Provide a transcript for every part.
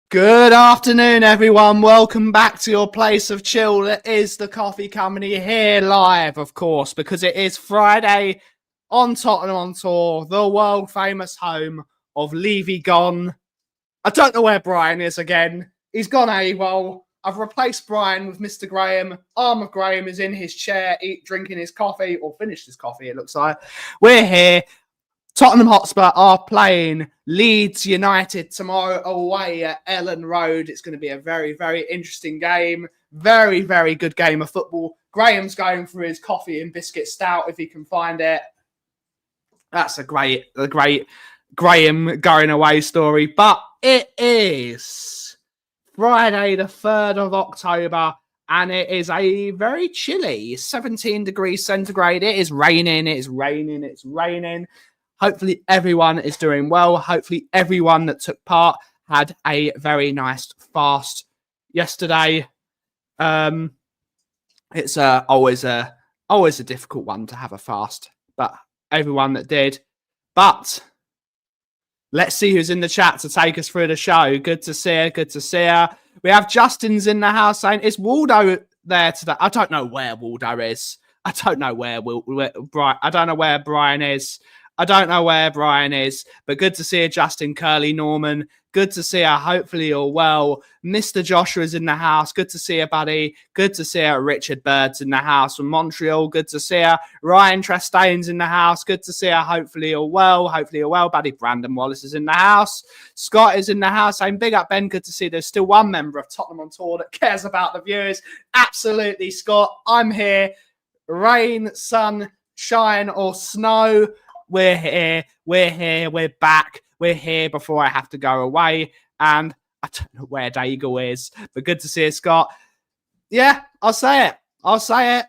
Good afternoon, everyone. Welcome back to your place of chill. It is the Kauffie Company here live, of course, because it is Friday on Tottenham on Tour, the world famous home of Levy gone. I don't know where Brian is again. He's gone AWOL. I've replaced Brian with Mr. Graham. Arm of Graham is in his chair, drinking his coffee, or finished his coffee, it looks like. We're here. Tottenham Hotspur are playing Leeds United tomorrow away at Elland Road. It's going to be a very, very interesting game. Very, very good game of football. Graham's going for his coffee and biscuit stout if he can find it. That's a great Graham going away story. But it is Friday, the 3rd of October, and it is a very chilly 17 degrees centigrade. It is raining. It's raining. Hopefully everyone is doing well. Hopefully everyone that took part had a very nice fast yesterday. It's always a difficult one to have a fast, but everyone that did. But let's see who's in the chat to take us through the show. Good to see her. We have Justin's in the house saying, is Waldo there today? I don't know where Waldo is. I don't know where Brian is. But good to see you, Justin, Curly, Norman. Good to see you. Hopefully you're well. Mr. Joshua's in the house. Good to see you, buddy. Good to see you. Richard Bird's in the house from Montreal. Good to see you. Ryan Trastain's in the house. Good to see you. Hopefully you're well. Buddy. Brandon Wallace is in the house. Scott is in the house saying, big up, Ben. Good to see there's still one member of Tottenham on Tour that cares about the viewers. Absolutely, Scott. I'm here. Rain, sun, shine, or snow. We're here, we're back, we're here before I have to go away, and I don't know where Dagul is, but good to see you, Scott. Yeah, I'll say it.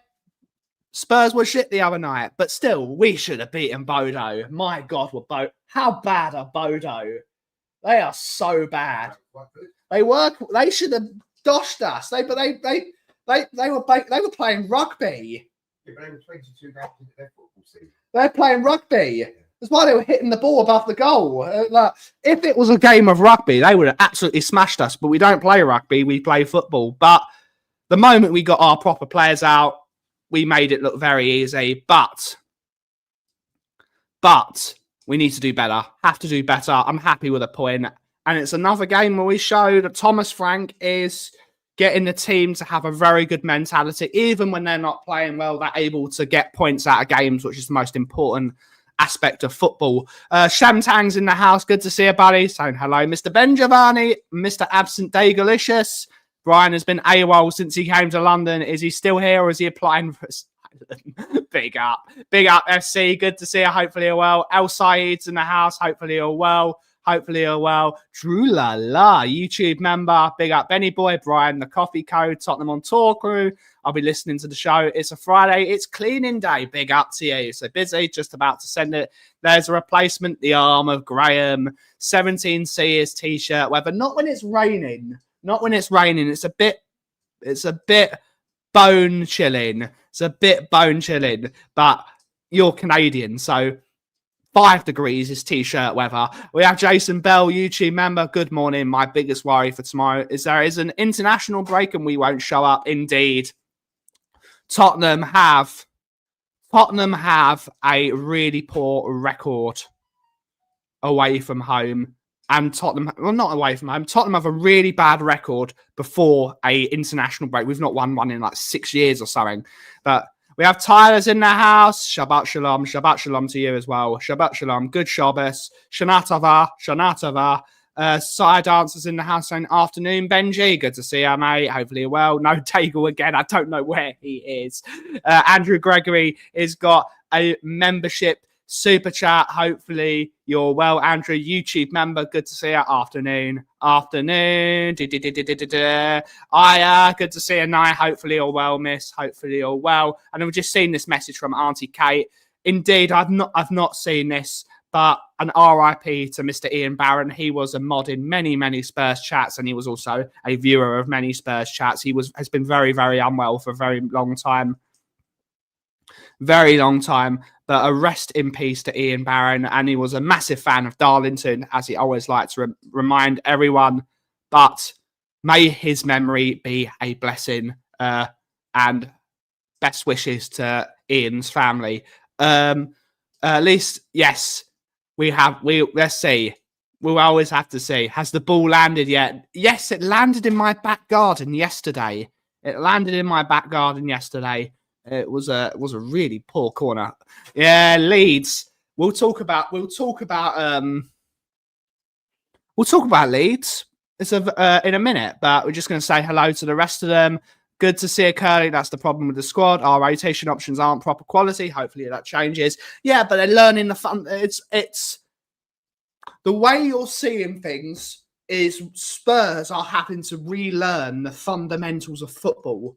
Spurs were shit the other night, but still, we should have beaten Bodo. My God, how bad are Bodo? They are so bad. They should have doshed us. They were playing rugby. Yeah, but they were 22 games into their football season. They're playing rugby. That's why they were hitting the ball above the goal. If it was a game of rugby, they would have absolutely smashed us. But we don't play rugby. We play football. But the moment we got our proper players out, we made it look very easy. But we need to do better. Have to do better. I'm happy with a point. And it's another game where we show that Thomas Frank is getting the team to have a very good mentality. Even when they're not playing well, they're able to get points out of games, which is the most important aspect of football. Shamtang's in the house. Good to see you, buddy. Saying hello, Mr. Ben Giovanni, Mr. Absent Dagalicious. Brian has been AWOL since he came to London. Is he still here or is he applying for Big up, FC. Good to see you. Hopefully you're well. El Said's in the house. Hopefully you're well. Drew La La, YouTube member. Big up Benny Boy, Brian, the Coffee Code, Tottenham on Tour crew. I'll be listening to the show. It's a Friday. It's cleaning day. Big up to you. So busy, just about to send it. There's a replacement, the arm of Graham. 17C is t-shirt weather. Not when it's raining. It's a bit bone chilling. But you're Canadian, so 5 degrees is t-shirt weather. We have Jason Bell, YouTube member. Good morning. My biggest worry for tomorrow is there is an international break and we won't show up. Indeed. Tottenham have a really poor record away from home. And Tottenham, well, not away from home. Tottenham have a really bad record before a international break. We've not won one in like 6 years or something. But we have Tyler's in the house. Shabbat shalom. Shabbat shalom to you as well. Shabbat shalom. Good Shabbos. Shana tova. Sire Dancers in the house saying afternoon, Benji. Good to see you, mate. Hopefully you're well. No Dagul again. I don't know where he is. Andrew Gregory has got a membership super chat. Hopefully you're well, Andrew. YouTube member. Good to see you. Afternoon. Good to see you, Nye. Hopefully you're well, miss. Hopefully you're well. And I've just seen this message from Auntie Kate. Indeed, I've not seen this. But an RIP to Mr. Ian Barron. He was a mod in many, many Spurs chats, and he was also a viewer of many Spurs chats. He has been very, very unwell for a very long time. Very long time. But a rest in peace to Ian Barron. And he was a massive fan of Darlington, as he always likes to remind everyone. But may his memory be a blessing. And best wishes to Ian's family. At least, yes. Let's see. We'll always have to see. Has the ball landed yet? Yes, it landed in my back garden yesterday. It was a really poor corner. Yeah, Leeds. We'll talk about Leeds. It's in a minute, but we're just going to say hello to the rest of them. Good to see you, Curly. That's the problem with the squad. Our rotation options aren't proper quality. Hopefully that changes. Yeah, but they're learning the fun. It's the way you're seeing things is Spurs are having to relearn the fundamentals of football.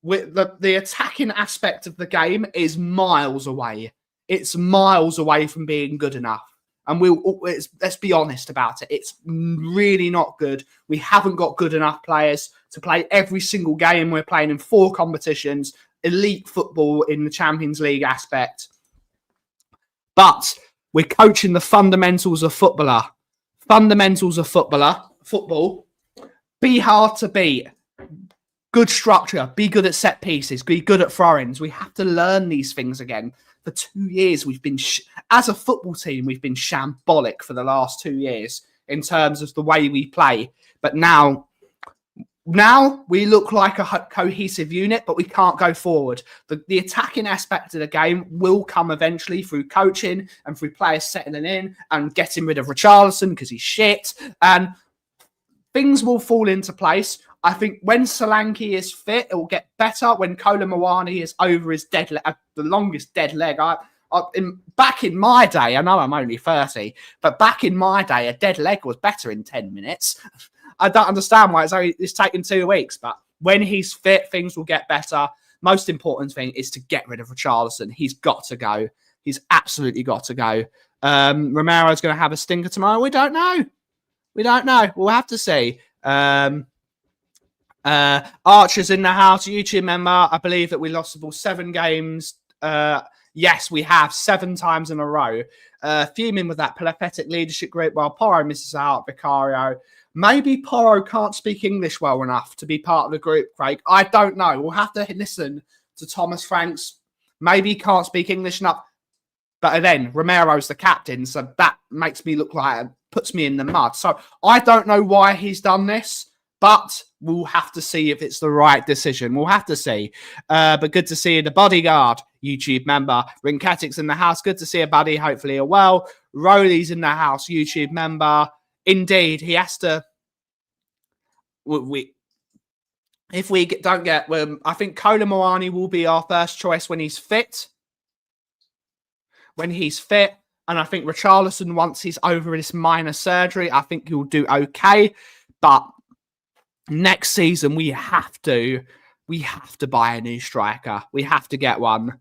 With the attacking aspect of the game is miles away. It's miles away from being good enough. And let's be honest about it. It's really not good. We haven't got good enough players to play every single game. We're playing in 4 competitions, elite football in the Champions League aspect. But we're coaching the fundamentals of football. Football. Be hard to beat. Good structure. Be good at set pieces. Be good at throw-ins. We have to learn these things again. For 2 years, we've been, as a football team, we've been shambolic for the last 2 years in terms of the way we play. But now we look like a cohesive unit, but we can't go forward. The attacking aspect of the game will come eventually through coaching and through players settling in and getting rid of Richarlison because he's shit. And things will fall into place. I think when Solanke is fit, it will get better. When Kolo Muani is over his dead leg, the longest dead leg. Back in my day, I know I'm only 30, but back in my day, a dead leg was better in 10 minutes. I don't understand why it's taken 2 weeks, but when he's fit, things will get better. Most important thing is to get rid of Richarlison. He's got to go. He's absolutely got to go. Romero's going to have a stinker tomorrow. We don't know. We'll have to see. Archer's in the house, YouTube member. I believe that we lost the ball 7 games. Yes, we have 7 times in a row. Fuming with that pathetic leadership group while Porro misses out. Vicario. Maybe Porro can't speak English well enough to be part of the group, Craig. I don't know. We'll have to listen to Thomas Franks. Maybe he can't speak English enough. But then Romero's the captain, so that makes me look like puts me in the mud. So I don't know why he's done this. But we'll have to see if it's the right decision. We'll have to see. But good to see you, the bodyguard, YouTube member. Rinkatic's in the house. Good to see you, buddy. Hopefully you're well. Rolly's in the house, YouTube member. Indeed, he has to. If we don't get, I think Kolo Muani will be our first choice when he's fit. And I think Richarlison, once he's over this minor surgery, I think he'll do okay. But next season, we have to buy a new striker. We have to get one.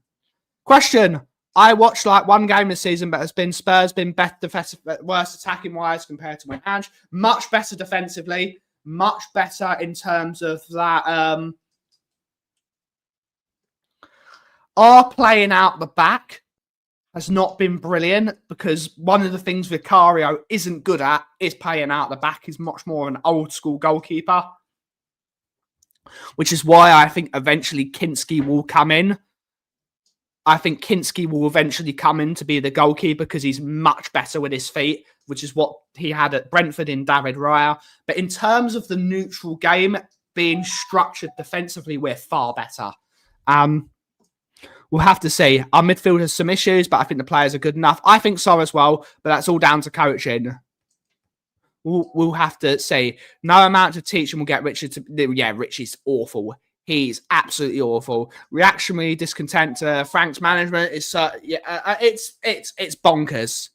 Question. I watched like 1 game this season, but Spurs been better defensive, worse attacking wise compared to when Ange. Much better defensively. Much better in terms of that. Our playing out the back has not been brilliant because one of the things Vicario isn't good at is playing out the back. He's much more of an old school goalkeeper, which is why I think eventually Kinski will come in. I think Kinski will eventually come in to be the goalkeeper because he's much better with his feet, which is what he had at Brentford in David Raya. But in terms of the neutral game being structured defensively, we're far better. We'll have to see. Our midfield has some issues, but I think the players are good enough. I think so as well, but that's all down to coaching. we'll have to say no amount of teaching will get Richard to. Yeah, Richie's awful. He's absolutely awful. Reactionary discontent to Frank's management is it's bonkers.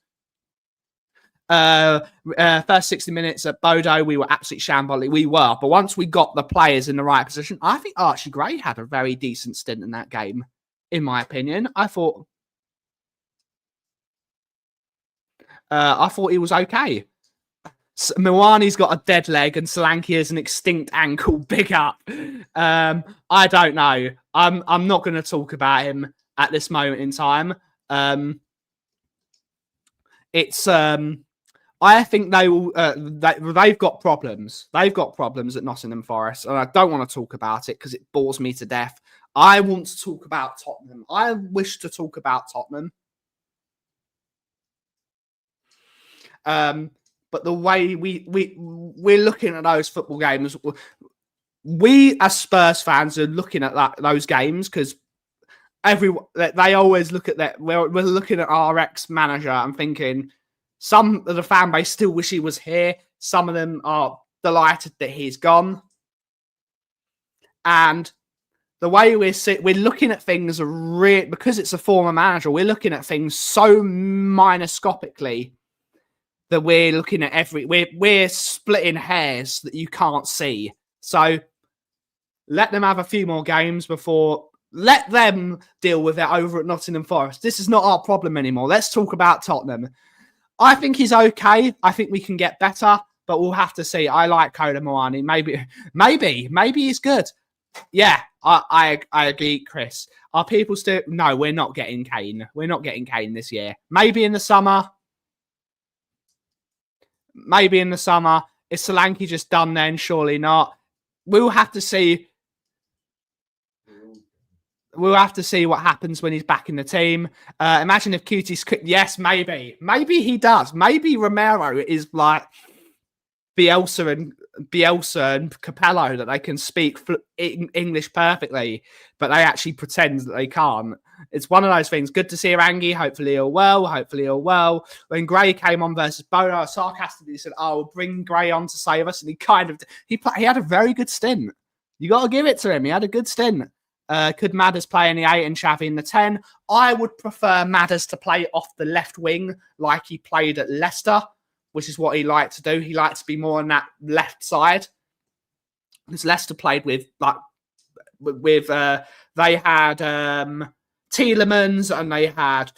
First 60 minutes at Bodo, we were absolutely shambolic. We were, but once we got the players in the right position, I think Archie Gray had a very decent stint in that game, in my opinion. I thought he was okay. Milani's got a dead leg and Solanke has an extinct ankle. Big up. I don't know. I'm not going to talk about him at this moment in time. I think they will. They've got problems. They've got problems at Nottingham Forest, and I don't want to talk about it because it bores me to death. I want to talk about Tottenham. I wish to talk about Tottenham. But the way we're looking at those football games, we as Spurs fans are looking at those games because they always look at that. We're looking at our ex-manager and thinking some of the fan base still wish he was here. Some of them are delighted that he's gone. And the way we're looking at things because it's a former manager, we're looking at things so microscopically that we're looking at we're splitting hairs that you can't see. So let them have a few more games before let them deal with it over at Nottingham Forest. This is not our problem anymore. Let's talk about Tottenham. I think he's okay. I think we can get better, but we'll have to see. I like Koda Moani. Maybe he's good. Yeah, I agree, Chris. Are people still? No, we're not getting Kane. We're not getting Kane this year. Maybe in the summer. Maybe in the summer. Is Solanke just done then? Surely not. We'll have to see. We'll have to see what happens when he's back in the team. Imagine if Cutie's... Yes, maybe. Maybe he does. Maybe Romero is like Bielsa and Capello, that they can speak English perfectly, but they actually pretend that they can't. It's one of those things. Good to see Rangi. Hopefully he'll well. When Gray came on versus Bodo, I sarcastically said, "Oh, we'll bring Gray on to save us," and he had a very good stint. You got to give it to him. He had a good stint. Could Madders play in the 8 and Xavi in the 10? I would prefer Madders to play off the left wing like he played at Leicester, which is what he liked to do. He liked to be more on that left side. Because Leicester played with they had Tielemans and they had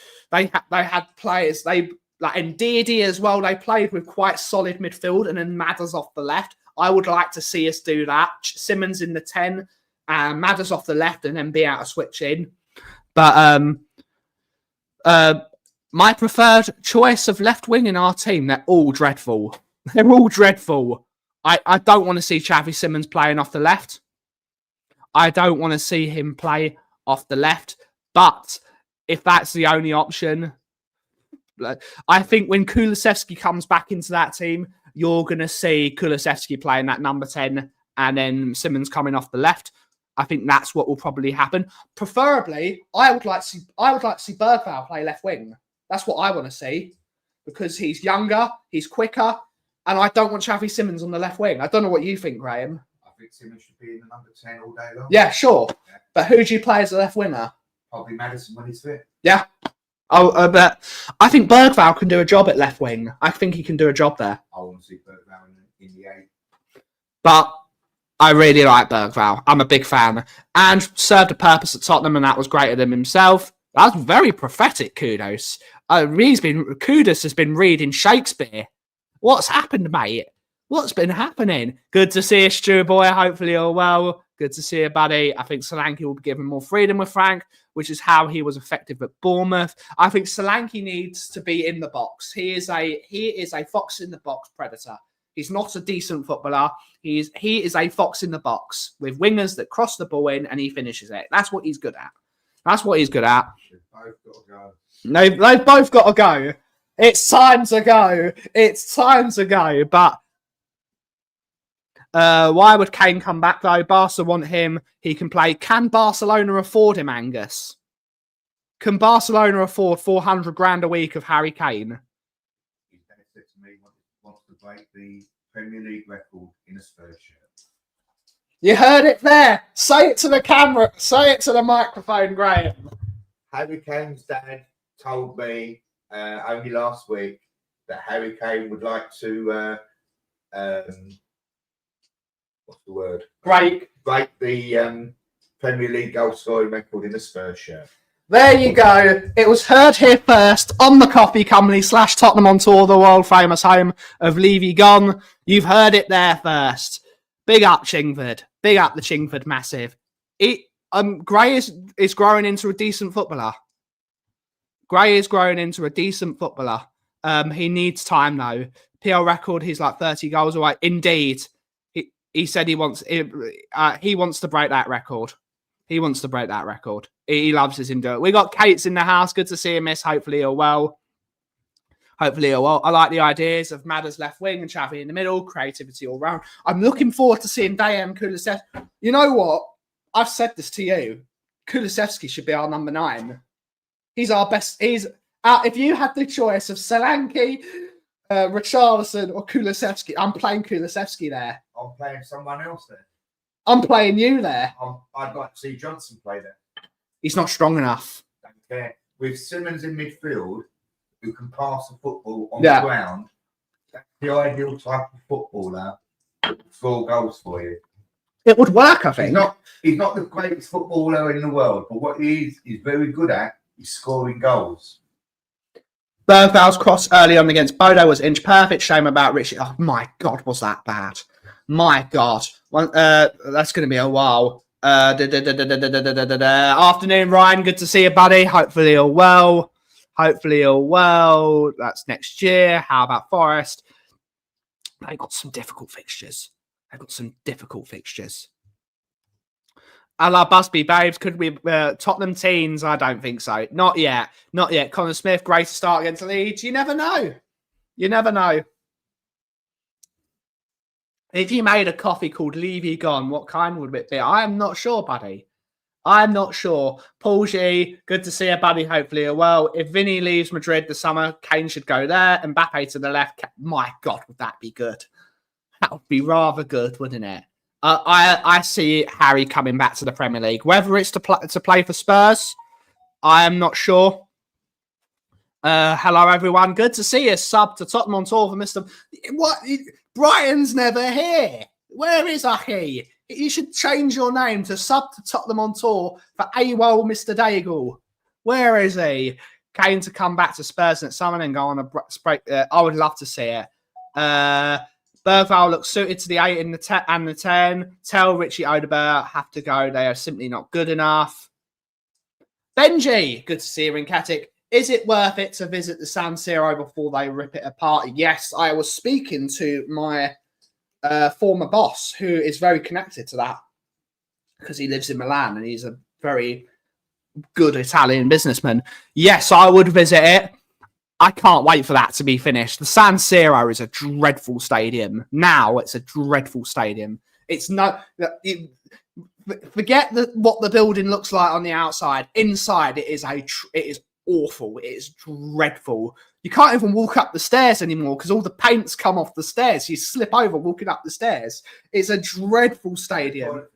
players like Ndidi as well. They played with quite solid midfield and then Madders off the left. I would like to see us do that. Simmons in the 10. Madders off the left and then be able to switch in. But my preferred choice of left wing in our team, they're all dreadful. They're all dreadful. I don't want to see Xavi Simmons playing off the left. I don't want to see him play off the left. But if that's the only option, I think when Kulusevski comes back into that team, you're going to see Kulusevski playing that number 10 and then Simmons coming off the left. I think that's what will probably happen. Preferably, I would like to see Bergvall play left wing. That's what I want to see because he's younger, he's quicker, and I don't want Xavi Simmons on the left wing. I don't know what you think, Graham. I think Simmons should be in the number 10 all day long. Yeah, sure. Yeah. But who do you play as a left winger? Probably Maddison when he's fit. Yeah. But I think Bergvall can do a job at left wing. I think he can do a job there. I want to see Bergvall in the 8. But I really like Bergvall. I'm a big fan. And served a purpose at Tottenham, and that was greater than himself. That was very prophetic, Kudos. Kudos has been reading Shakespeare. What's happened, mate? What's been happening? Good to see you, Stuart boy. Hopefully you're well. Good to see you, buddy. I think Solanke will be given more freedom with Frank, which is how he was effective at Bournemouth. I think Solanke needs to be in the box. He is a fox in the box predator. He's not a decent footballer. He is a fox in the box with wingers that cross the ball in and he finishes it. That's what he's good at. They've both got to go. No, they've both got to go. It's time to go. It's time to go. But why would Kane come back though? Barca want him. He can play. Can Barcelona afford him, Angus? Can Barcelona afford 400 grand a week of Harry Kane? He benefits me. Wants to break the Premier League record in a Spurs shirt. You heard it there. Say it to the camera. Say it to the microphone, Graham. Harry Kane's dad told me only last week that Harry Kane would like to what's the word? Break the Premier League goal scoring record in a Spurs shirt. There you go. It was heard here first on the Kauffie Company / Tottenham on Tour, the world famous home of Levy Gone. You've heard it there first. Big up Chingford. Big up the Chingford Massive. Gray is growing into a decent footballer. Gray is growing into a decent footballer. He needs time though. PL record, he's like 30 goals away. Indeed, he said he wants to break that record. He wants to break that record. He loves us in do it. We got Kate's in the house. Good to see him, miss. Hopefully he'll well. Hopefully he'll well. I like the ideas of Madders left wing and Chavi in the middle. Creativity all round. I'm looking forward to seeing Dayem Kulusevski. You know what? I've said this to you. Kulusevski should be our number 9. He's our best. He's if you had the choice of Solanke, Richarlison or Kulusevski, I'm playing Kulusevski there. I'm playing someone else there. I'm playing you there. I'd like to see Johnson play there. He's not strong enough. Don't care. With Simmons in midfield, who can pass the football on the ground, that's the ideal type of footballer to score goals for you. It would work, I think. He's not the greatest footballer in the world, but what he's very good at is scoring goals. Bergval's cross early on against Bodo was inch perfect. Shame about Richie. Oh my God, was that bad? My God. That's going to be a while. Afternoon, Ryan. Good to see you, buddy. Hopefully you're well. That's next year. How about Forest? They've got some difficult fixtures. A la Busby Babes. Could we Tottenham teens? I don't think so. Not yet. Connor Smith, great to start against Leeds. You never know. If you made a coffee called Levy Gone, what kind would it be? I am not sure, buddy. I'm not sure. Paul G, good to see you, buddy. Hopefully you're well. If Vinny leaves Madrid this summer, Kane should go there. Mbappe to the left. My God, would that be good? That would be rather good, wouldn't it? I see Harry coming back to the Premier League. Whether it's to play for Spurs, I am not sure. Hello, everyone. Good to see you. Sub to Tottenham on Tour for Mr. What? Brian's never here. Where is Aki? You should change your name to Sub to Tottenham on Tour for AWOL Mr. Dagul. Where is he? Kane to come back to Spurs next summer and go on a break. I would love to see it. Bergval looks suited to the 8 and the 10. Tell Richie Odegaard have to go. They are simply not good enough. Benji, good to see you in Katic. Is it worth it to visit the San Siro before they rip it apart? Yes, I was speaking to my former boss, who is very connected to that because he lives in Milan and he's a very good Italian businessman. Yes, I would visit it. I can't wait for that to be finished. The San Siro is a dreadful stadium. Now it's a dreadful stadium. It's not... Forget what the building looks like on the outside. Inside, it is awful. It is dreadful. You can't even walk up the stairs anymore because all the paint's come off the stairs. You slip over walking up the stairs. It's a dreadful stadium.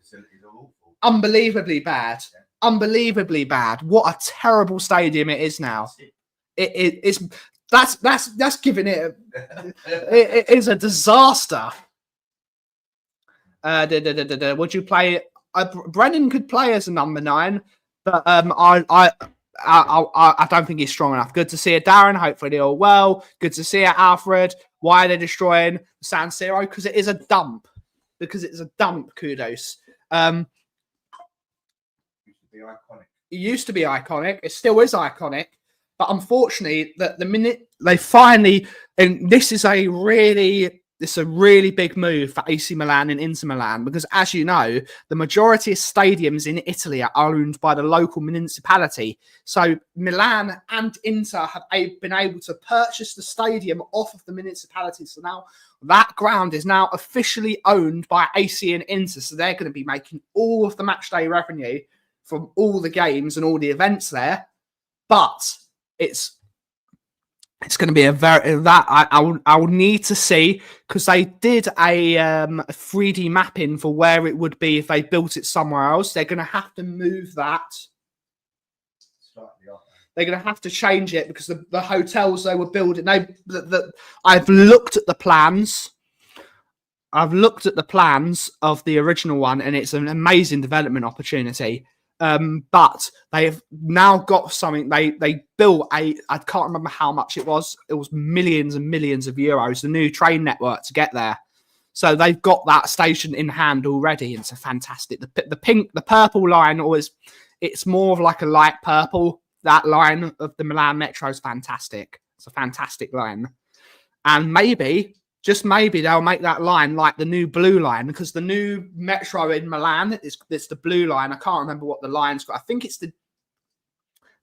Unbelievably bad. Unbelievably bad. What a terrible stadium it is now. It's that's giving it. It is a disaster. Would you play? Brennan could play as a number 9, but I don't think he's strong enough. Good to see you, Darren. Hopefully they're all well. Good to see you, Alfred. Why are they destroying San Siro? Because it is a dump. Kudos. It used to be iconic. It still is iconic. But unfortunately, that the minute they finally, and this is a really big move for AC Milan and Inter Milan, because as you know, the majority of stadiums in Italy are owned by the local municipality. So Milan and Inter have been able to purchase the stadium off of the municipality. So now that ground is now officially owned by AC and Inter. So they're going to be making all of the match day revenue from all the games and all the events there. But it's It's going to be a very that I'll need to see, because they did a 3D mapping for where it would be if they built it somewhere else. They're going to have to move that. They're going to have to change it because the hotels they were building. I've looked at the plans. I've looked at the plans of the original one, and it's an amazing development opportunity. But they have now got something. They built I can't remember how much it was. It was millions and millions of euros. The new train network to get there. So they've got that station in hand already. And it's a fantastic. The purple line always. It's more of like a light purple. That line of the Milan Metro is fantastic. It's a fantastic line, and maybe. Just maybe they'll make that line like the new blue line, because the new metro in Milan is the blue line. I can't remember what the line's got. I think it's the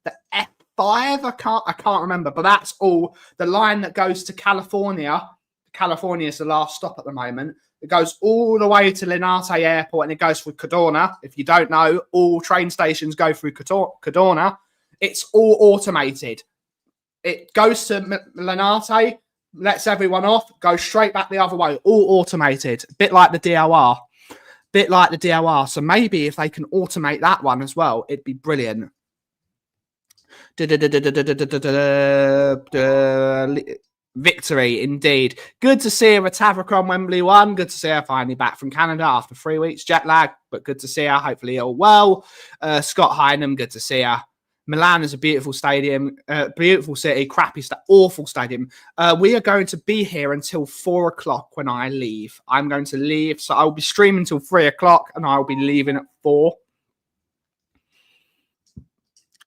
F5. I can't remember, but that's all the line that goes to California. California is the last stop at the moment. It goes all the way to Linate Airport and it goes through Cadorna. If you don't know, all train stations go through Cadorna. It's all automated. It goes to Linate. Lets everyone off, goes straight back the other way, all automated, bit like the DOR. So maybe if they can automate that one as well, it'd be brilliant. Victory, indeed. Good to see her at Tavercon Wembley 1. Good to see her finally back from Canada after 3 weeks jet lag, but good to see her. Hopefully all well. Scott Hynam, good to see her. Milan is a beautiful stadium, beautiful city, awful stadium. We are going to be here until 4 o'clock when I leave. I'm going to leave, so I'll be streaming until 3 o'clock and I'll be leaving at 4.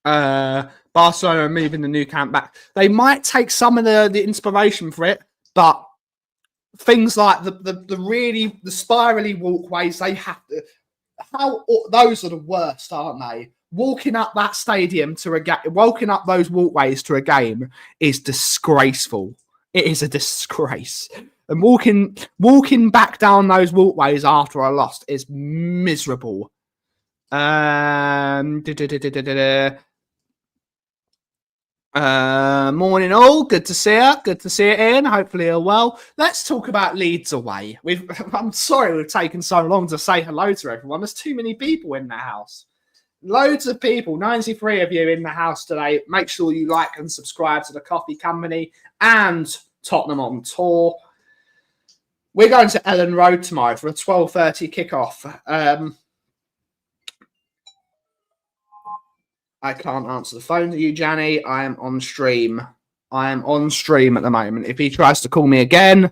Barcelona are moving the new camp back. They might take some of the inspiration for it, but things like the spirally walkways, they have to. Those are the worst, aren't they? Walking up that stadium walking up those walkways to a game is disgraceful. It is a disgrace. And walking back down those walkways after I lost is miserable. Morning all. Good to see you. Good to see you, Ian. Hopefully you're well. Let's talk about Leeds away. I'm sorry we've taken so long to say hello to everyone. There's too many people in the house. Loads of people, 93 of you in the house today. Make sure you like and subscribe to the Kauffie Company and Tottenham on Tour. We're going to Elland Road tomorrow for a 12:30 kickoff. I can't answer the phone to you, Janny. I am on stream. At the moment. If he tries to call me again,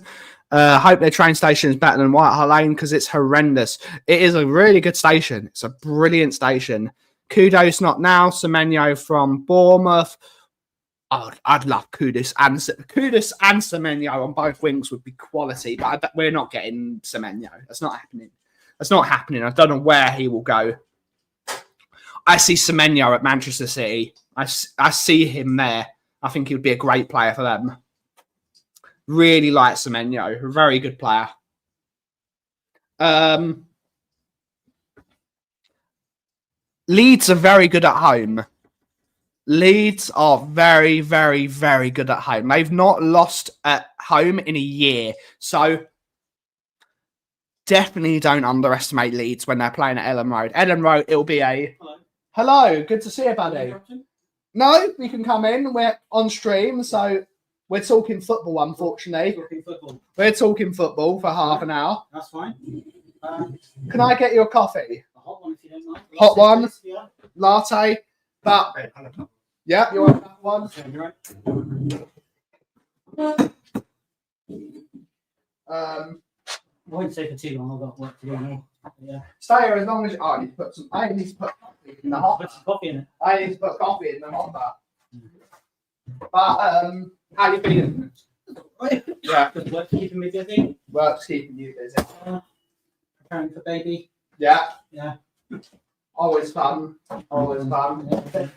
hope their train station is better than Whitehall Lane because it's horrendous. It is a really good station. It's a brilliant station. Kudos not now. Semenyo from Bournemouth. Oh, I'd love Kudus and Semenyo on both wings would be quality, but we're not getting Semenyo. That's not happening. I don't know where he will go. I see Semenyo at Manchester City. I see him there. I think he would be a great player for them. Really like Semenyo. A very good player. Leeds are very good at home. Leeds are very, very, very good at home. They've not lost at home in a year. So definitely don't underestimate Leeds when they're playing at Elland Road. Elland Road, it'll be a... Hello, good to see you, buddy. No, we can come in. We're on stream, so we're talking football, unfortunately. We're talking football for half an hour. That's fine. Can I get you a coffee? A hot one if you don't mind. Hot one? Yeah. Latte? But, yeah, you want that one? I won't stay for too long. I've got work to do now. Yeah. Stay here as long as I need to put coffee in the hot. Put some coffee in it. I need to put coffee in the hot bar. But how you feeling? Yeah. Just work keeping me busy. Work's keeping you busy. Preparing for baby. Yeah. Yeah. Always fun. Always fun.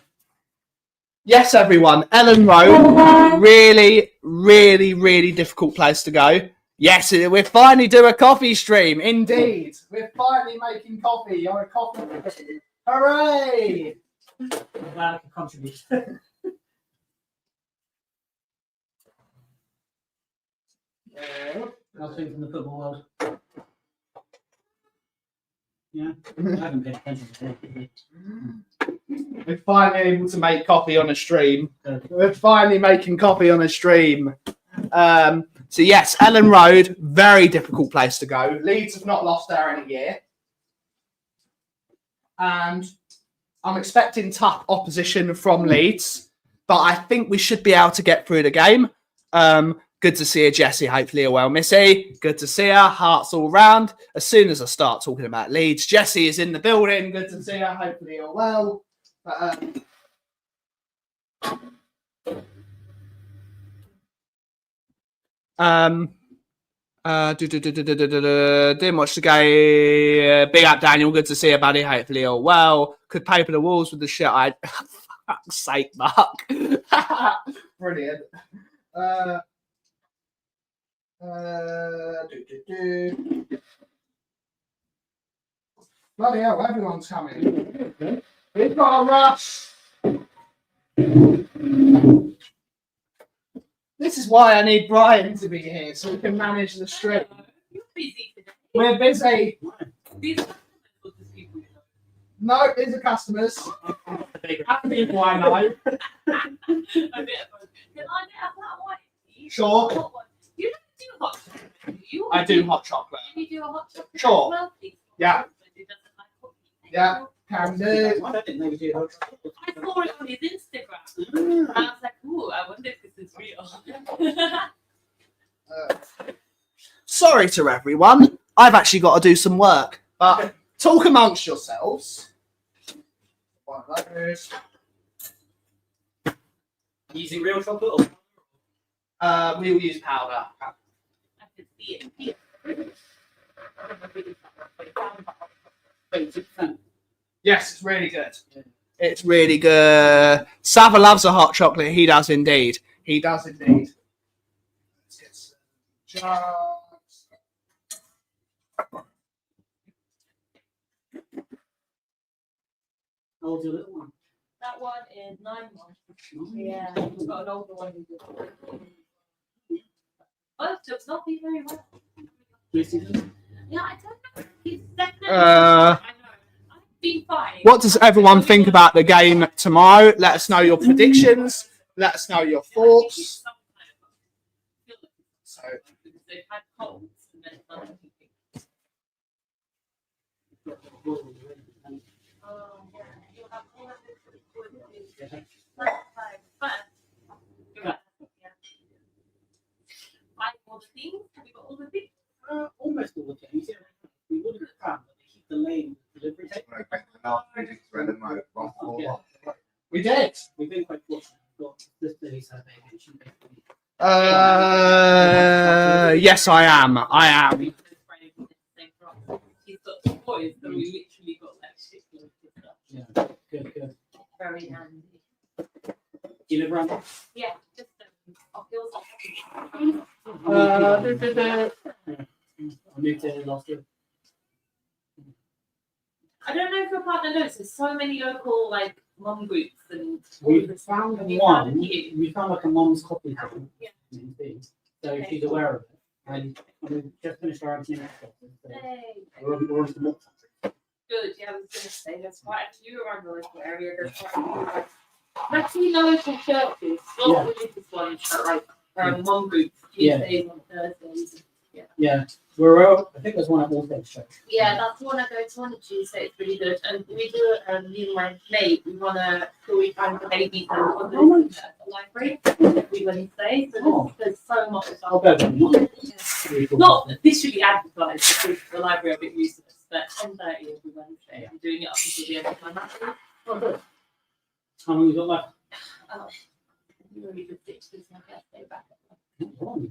Yes, everyone. Elland Road. Really, really, really difficult place to go. Yes, we're finally doing a coffee stream. Indeed. We're finally making coffee. You're a coffee. Hooray! I'm glad I can contribute. Last thing from the football world. Yeah, I haven't paid attention to it. We're finally able to make coffee on a stream. We're finally making coffee on a stream. So yes, Elland Road, very difficult place to go. Leeds have not lost there in a year. And I'm expecting tough opposition from Leeds, but I think we should be able to get through the game. Good to see her, Jessie. Hopefully you're well, Missy. Good to see her. Hearts all round. As soon as I start talking about Leeds, Jessie is in the building. Good to see her. Hopefully you're well. But, didn't watch the game. Big up, Daniel. Good to see you, buddy. Hopefully you're well. Could paper the walls with the shit. Fuck's sake, Mark. Brilliant. Bloody hell, everyone's coming. We've got a rush. This is why I need Brian to be here so we can manage the stream. You're busy today. We're busy. These customers or just people you know? No, these are customers. People I know. A bit of both. Can I get a flat white? Sure. Hot one. You don't do hot chocolate, do you? I do hot chocolate. Can you do a hot chocolate? Sure. Well, please. Yeah. It doesn't like coffee. Yeah. Can do. I didn't know you did hot chocolate. I saw it on his Instagram. And I was like, ooh, I wonder if this is real. Sorry to everyone. I've actually got to do some work. But talk amongst yourselves. One of those. Using real chocolate or? We'll use powder. I can see it here. 20%. Yes, it's really good. It's really good. Sava loves a hot chocolate. He does indeed. He does indeed. Let's get some jars. How old's your little one? That one is 9 months. Yeah, we've got an older one who's both does not be very well. Yeah, I don't know. He's definitely. I know. I've been fine. What does everyone think about the game tomorrow? Let us know your predictions. Let us know your thoughts. So, They've had colds and then nothing. Oh, yeah. You'll have all of this but yeah. Like all the things? Have you got all the things? Almost all the things. Yeah. We would have found, but they keep delaying delivery. we did. We've been quite fortunate. We've got this Billy's her baby, and she basically. Yes, I am. I am. He's got two boys, so we literally got like shit loads of stuff. Yeah, good. Very handy. Do you live around? Yeah, just I'll feel I moved here last year. I don't know if your partner knows. There's so many local like mum groups and all We of this stuff. found Have you one. found a few? We found like a mum's coffee thing. Yeah. So Okay. she's aware of it. And we just finished our anti-next so Hey, we're on some more. good. Yeah, I was gonna say there's quite a few around the local area. There's quite a few. I've seen local churches, not religious ones, but like mum groups, Yeah. Tuesdays and Thursdays. Yeah, we're I think there's one at All Things Church. Yeah, that's the one I go to on a Tuesday. It's really good. And we do, me and my mate, we run a story time for babies and toddlers at the library every Wednesday. So there's so much stuff. I'll go then. Yeah. Not officially advertised because the library are a bit useless, but 10:30 every Wednesday. I'm doing it up until the end of my master's. Oh, good. How long you got left? Oh, you already did 6 this my birthday back. Oh,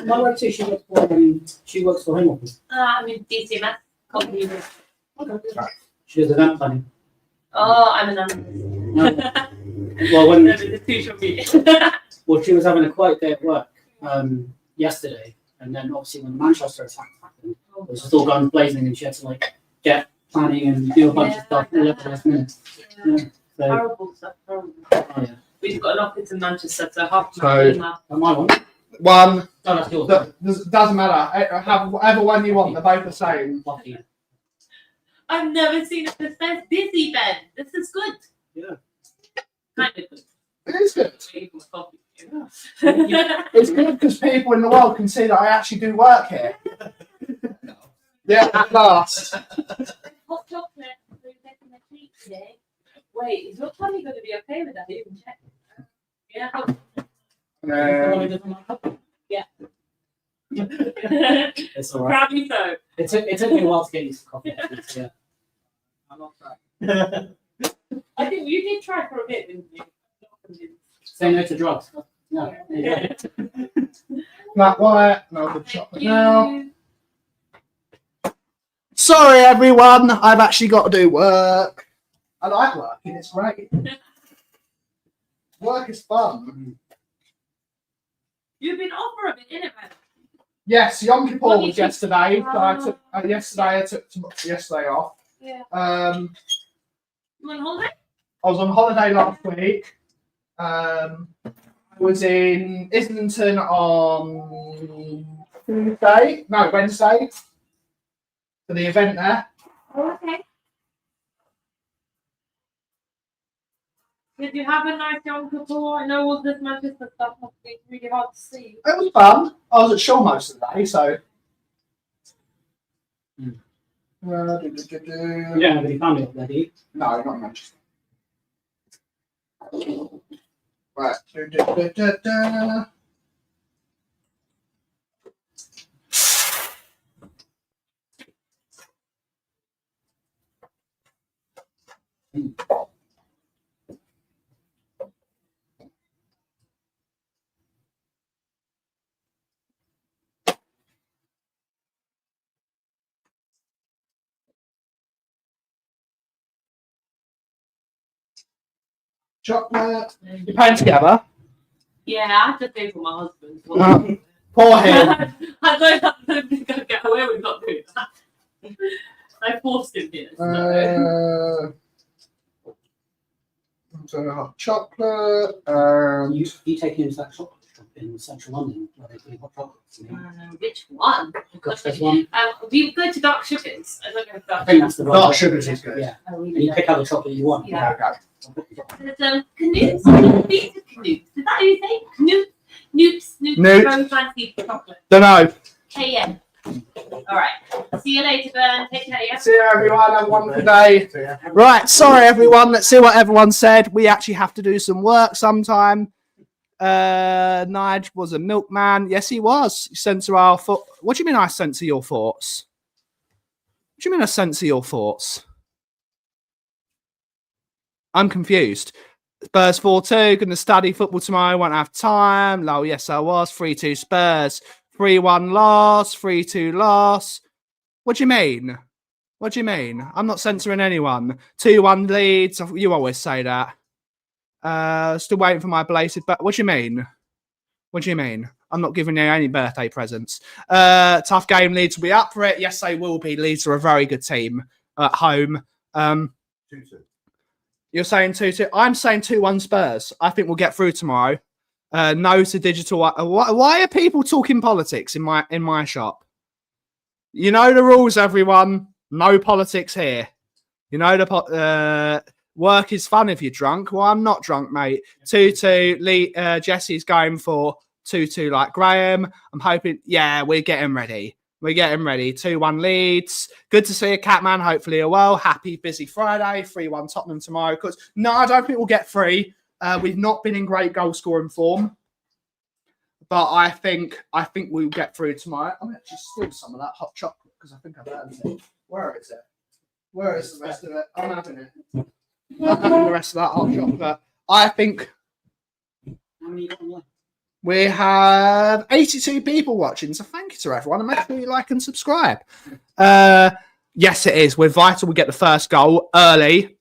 my wife too. She works for Home Office. I'm in DCMS company. She does event planning. Oh, I'm an animal. Well, when The two shall be. she was having a quiet day at work yesterday, and then obviously when the Manchester attack happened, it was just all guns blazing, and she had to like get planning and do a bunch of stuff in 11 minutes. Yeah. So, Horrible stuff. Horrible. oh, yeah. We've got an office in Manchester, so half So- my email. And my one. One. Oh, that's yours. Doesn't matter. Have whatever one you want. They're both the same. Lucky. I've never seen it this busy, Ben. This is good. Yeah. Kind of good. It is good. Even with coffee. It's good because people in the world can see that I actually do work here. Yeah, at last. Hot chocolate. So you're taking the treat today. Wait, is your tummy going to be okay with that? You can check. Yeah. It's all right. Probably so. It took me a while to get used to coffee. Yeah. I'm not trying. I think you did try for a bit, didn't you? Say no to drugs. No. Yeah. Flat white. No good chocolate now. You- Sorry, everyone. I've actually got to do work. I like working. It's great. Work is fun. You've been off for a bit, innit, man? Yes, Yom Kippur What you was took- yesterday. So I took yesterday off. Yeah. You on holiday? I was on holiday last week. I was in Islington on Wednesday, for the event there. Oh, okay. Did you have a nice Yom Kippur? I know all this Manchester stuff must be really hard to see. It was fun. I was at Shaw most of the day, so. Mm. Do-do-do-do. You don't have any family up there, do you? No, not Manchester. Right. Do-do-do-do-do. Chocolate. You're playing together? Yeah, I had to pay for my husband. Poor him. I don't think I'd get away with not doing that. I forced him here. So hot chocolate. You taking him to that chocolate shop in central London where they do hot chocolates? Which one? Gosh, there's one. We go to Dark Sugars. I don't know if I Dark think that's the right Dark one. Sugars is good. Yeah. Oh, And you pick out the chocolate you want. Yeah. Okay. There's Canoops. These are Canoops. Is that how you say? Noops. Noops. Very fancy chocolate. Don't know. KM. All right. See you later, Ben. Take care. Yeah. See you, everyone. Have a wonderful day. So, yeah. Right, sorry, everyone. Let's see what everyone said. We actually have to do some work sometime. Nige was a milkman. Yes, he was. He censor our thought. What do you mean I censor your thoughts? What do you mean I censor your thoughts? I'm confused. Spurs 4-2. Going to study football tomorrow. Won't have time. Lol, yes, I was. 3-2 Spurs. 3-1 loss. 3-2 loss. What do you mean? What do you mean? I'm not censoring anyone. 2-1 Leeds. You always say that. Still waiting for my belated. But what do you mean? What do you mean? I'm not giving you any birthday presents. Tough game. Leeds will be up for it. Yes, they will be. Leeds are a very good team at home. 2-2. You're saying 2-2. I'm saying 2-1 Spurs. I think we'll get through tomorrow. No to digital. Why are people talking politics in my shop? You know the rules, everyone. No politics here. You know the work is fun if you're drunk. Well, I'm not drunk, mate. 2-2. Jesse's going for 2-2 like Graham. I'm hoping. Yeah, we're getting ready. We're getting ready. 2-1 Leeds. Good to see a Catman. Hopefully you're well. Happy, busy Friday. 3-1 Tottenham tomorrow. Because no, I don't think we'll get 3. We've not been in great goal scoring form. But I think we'll get through tomorrow. I'm going to actually steal some of that hot chocolate because I think I've earned it. Where is it? Where is the rest of it? I'm having it. I'm having the rest of that hot chocolate. I think How many you got online? we have 82 people watching, so thank you to everyone, and make sure you like and subscribe. Yes, it is. We're vital. We get the first goal early.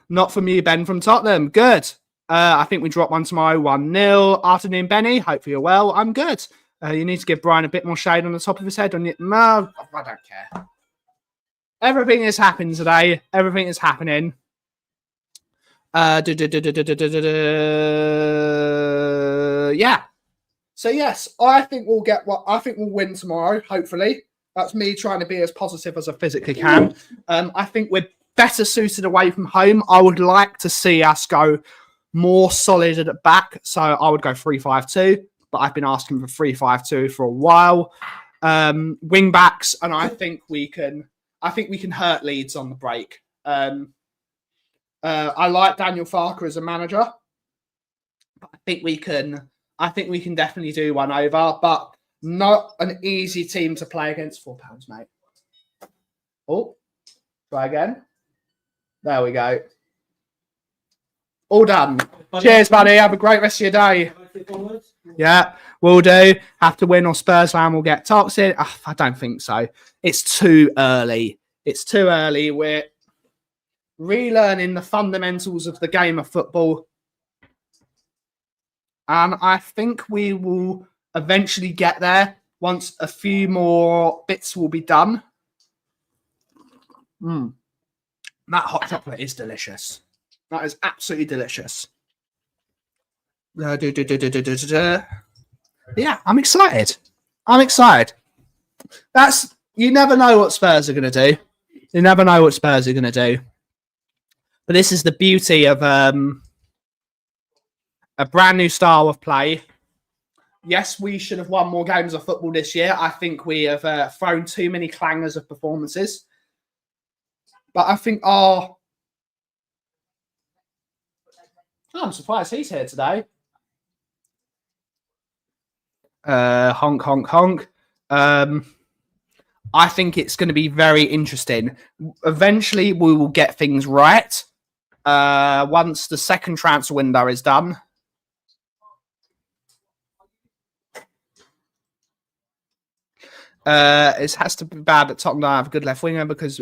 Not from you, Ben, from Tottenham. Good. I think we drop one tomorrow, 1-0. Afternoon, Benny. Hopefully you're well. I'm good. You need to give Brian a bit more shade on the top of his head. No, I don't care. Everything is happening today. Everything is happening. Yeah. So yes, I think we'll win tomorrow. Hopefully, that's me trying to be as positive as I physically can. I think we're better suited away from home. I would like to see us go more solid at the back. So I would go 3-5-2, but I've been asking for 3-5-2 for a while. Wing backs, and I think we can hurt Leeds on the break. I like Daniel Farke as a manager, but I think we can definitely do one over, but not an easy team to play against. £4, mate. Oh, try again. There we go. All done. Cheers, buddy. Have a great rest of your day. Yeah, will do. Have to win or Spurs fan will get toxic. I don't think so. It's too early. We're relearning the fundamentals of the game of football. And I think we will eventually get there once a few more bits will be done. That hot chocolate is delicious. That is absolutely delicious. Yeah, I'm excited. You never know what Spurs are going to do. But this is the beauty of a brand new style of play. Yes, we should have won more games of football this year. I think we have thrown too many clangers of performances. But I think I'm surprised he's here today. Honk, honk, honk. I think it's going to be very interesting. Eventually, we will get things right. Once the second transfer window is done. It has to be bad that Tottenham don't have a good left winger because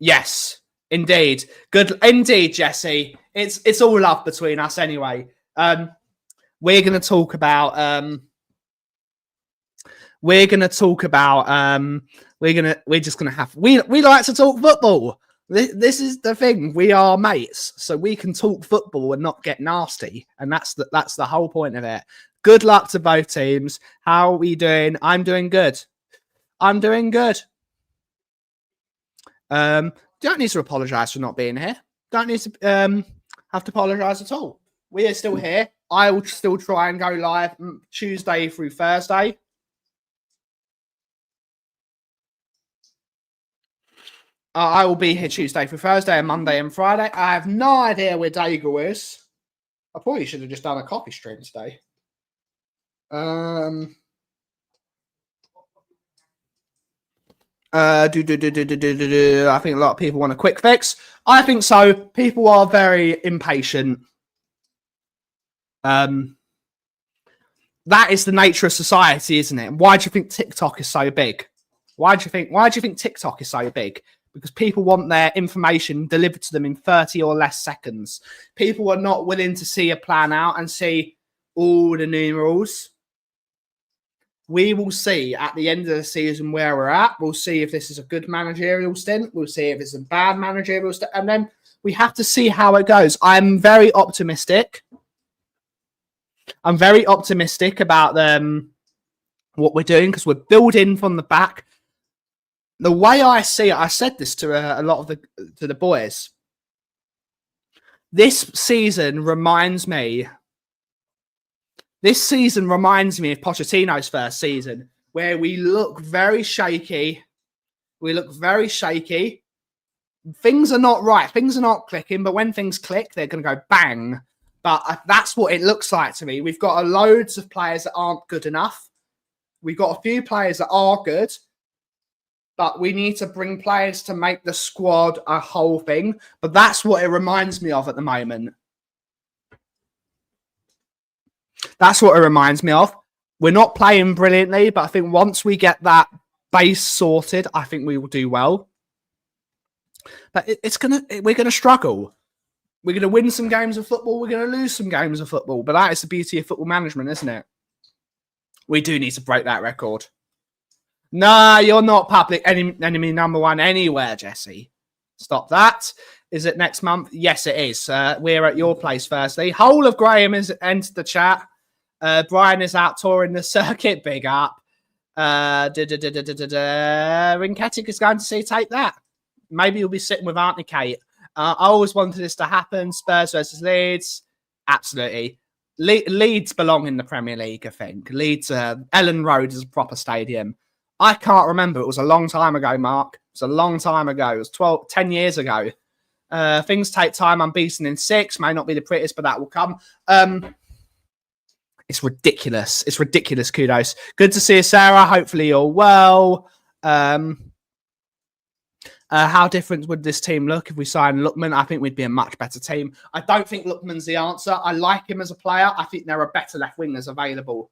yes, indeed. Good indeed, Jesse. It's all love between us anyway. We're just gonna talk about we like to talk football. This is the thing. We are mates, so we can talk football and not get nasty. And that's the whole point of it. Good luck to both teams. How are we doing? I'm doing good. Don't need to apologise for not being here. Don't need to have to apologise at all. We are still here. I will still try and go live Tuesday through Thursday. I will be here Tuesday through Thursday and Monday and Friday. I have no idea where Dagul is. I probably should have just done a coffee stream today. I think a lot of people want a quick fix. I think so. People are very impatient. That is the nature of society, isn't it? Why do you think TikTok is so big? Why do you think TikTok is so big? Because people want their information delivered to them in 30 or less seconds. People are not willing to see a plan out and see all the numerals. We will see at the end of the season where we're at. We'll see if this is a good managerial stint. We'll see if it's a bad managerial stint. And then we have to see how it goes. I'm very optimistic. I'm very optimistic about what we're doing because we're building from the back. The way I see it, I said this to a lot of the boys. This season reminds me of Pochettino's first season, where we look very shaky. Things are not right. Things are not clicking, but when things click, they're going to go bang. But that's what it looks like to me. We've got loads of players that aren't good enough. We've got a few players that are good, but we need to bring players to make the squad a whole thing. But that's what it reminds me of at the moment. That's what it reminds me of. We're not playing brilliantly, but I think once we get that base sorted, I think we will do well. But we're gonna struggle. We're gonna win some games of football. We're gonna lose some games of football. But that is the beauty of football management, isn't it? We do need to break that record. Nah, you're not public enemy number one anywhere, Jesse. Stop that. Is it next month? Yes, it is. We're at your place, firstly. Whole of Graham has entered the chat. Brian is out touring the circuit. Big up. Rinketic is going to see take that. Maybe you'll be sitting with Auntie Kate. I always wanted this to happen. Spurs versus Leeds. Absolutely. Leeds belong in the Premier League, I think. Leeds, Elland Road is a proper stadium. I can't remember. It was a long time ago, Mark. It was a long time ago. It was 10 years ago. Things take time. I'm beaten in 6. May not be the prettiest, but that will come. It's ridiculous. It's ridiculous. Kudos. Good to see you, Sarah. Hopefully you're well. How different would this team look if we signed Lookman? I think we'd be a much better team. I don't think Lookman's the answer. I like him as a player. I think there are better left wingers available.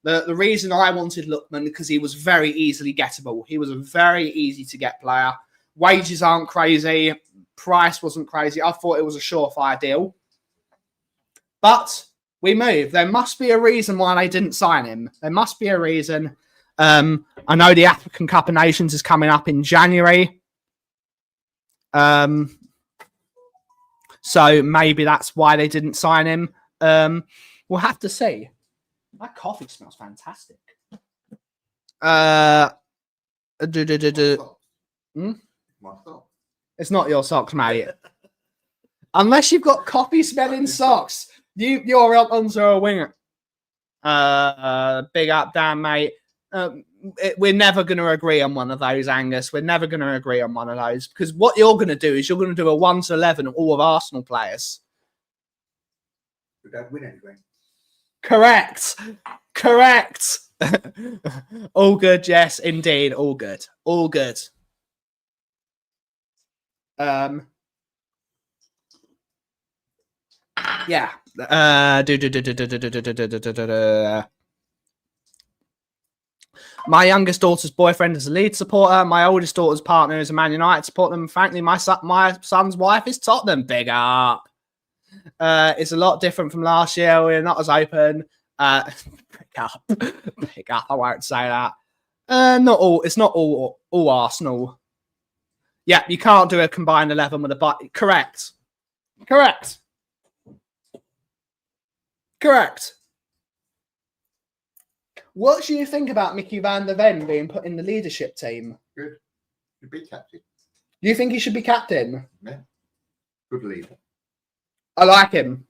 The reason I wanted Lookman because he was very easily gettable. He was a very easy to get player. Wages aren't crazy. Price wasn't crazy. I thought it was a surefire deal. But we moved. There must be a reason why they didn't sign him. There must be a reason. I know the African Cup of Nations is coming up in January. So maybe that's why they didn't sign him. We'll have to see. That coffee smells fantastic. It's not your socks, mate. Unless you've got coffee smelling socks. You're onto a winger. Big up, Dan, mate. We're never going to agree on one of those, Angus. We're never going to agree on one of those because what you're going to do is you're going to do a 1-11 all of Arsenal players. We don't win anything. Correct. All good, yes, indeed. All good. Yeah. My youngest daughter's boyfriend is a Leeds supporter. My oldest daughter's partner is a Man United supporter. And frankly, my son's wife is Tottenham. Big up. It's a lot different from last year. We're not as open. Pick up. I won't say that. It's not all Arsenal. Yeah, you can't do a combined 11 with a but. Correct. What do you think about Mickey van der Ven being put in the leadership team? Good. He'd be captain. You think he should be captain? Yeah. Good leader. I like him.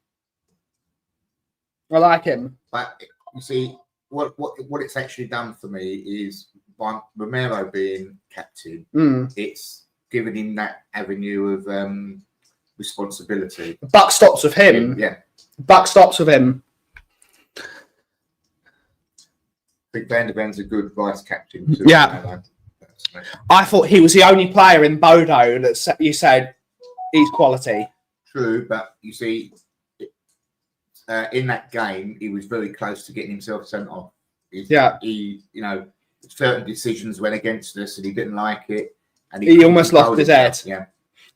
But you see, what it's actually done for me is by Romero being captain, it's given him that avenue of responsibility. Buck stops with him. Yeah. Buck stops with him. I think Van der Ven's a good vice captain too. Yeah. I thought he was the only player in Bodo that you said he's quality. True, but you see, in that game, he was very close to getting himself sent off. He certain decisions went against us, and he didn't like it, and he almost lost his head. Yeah,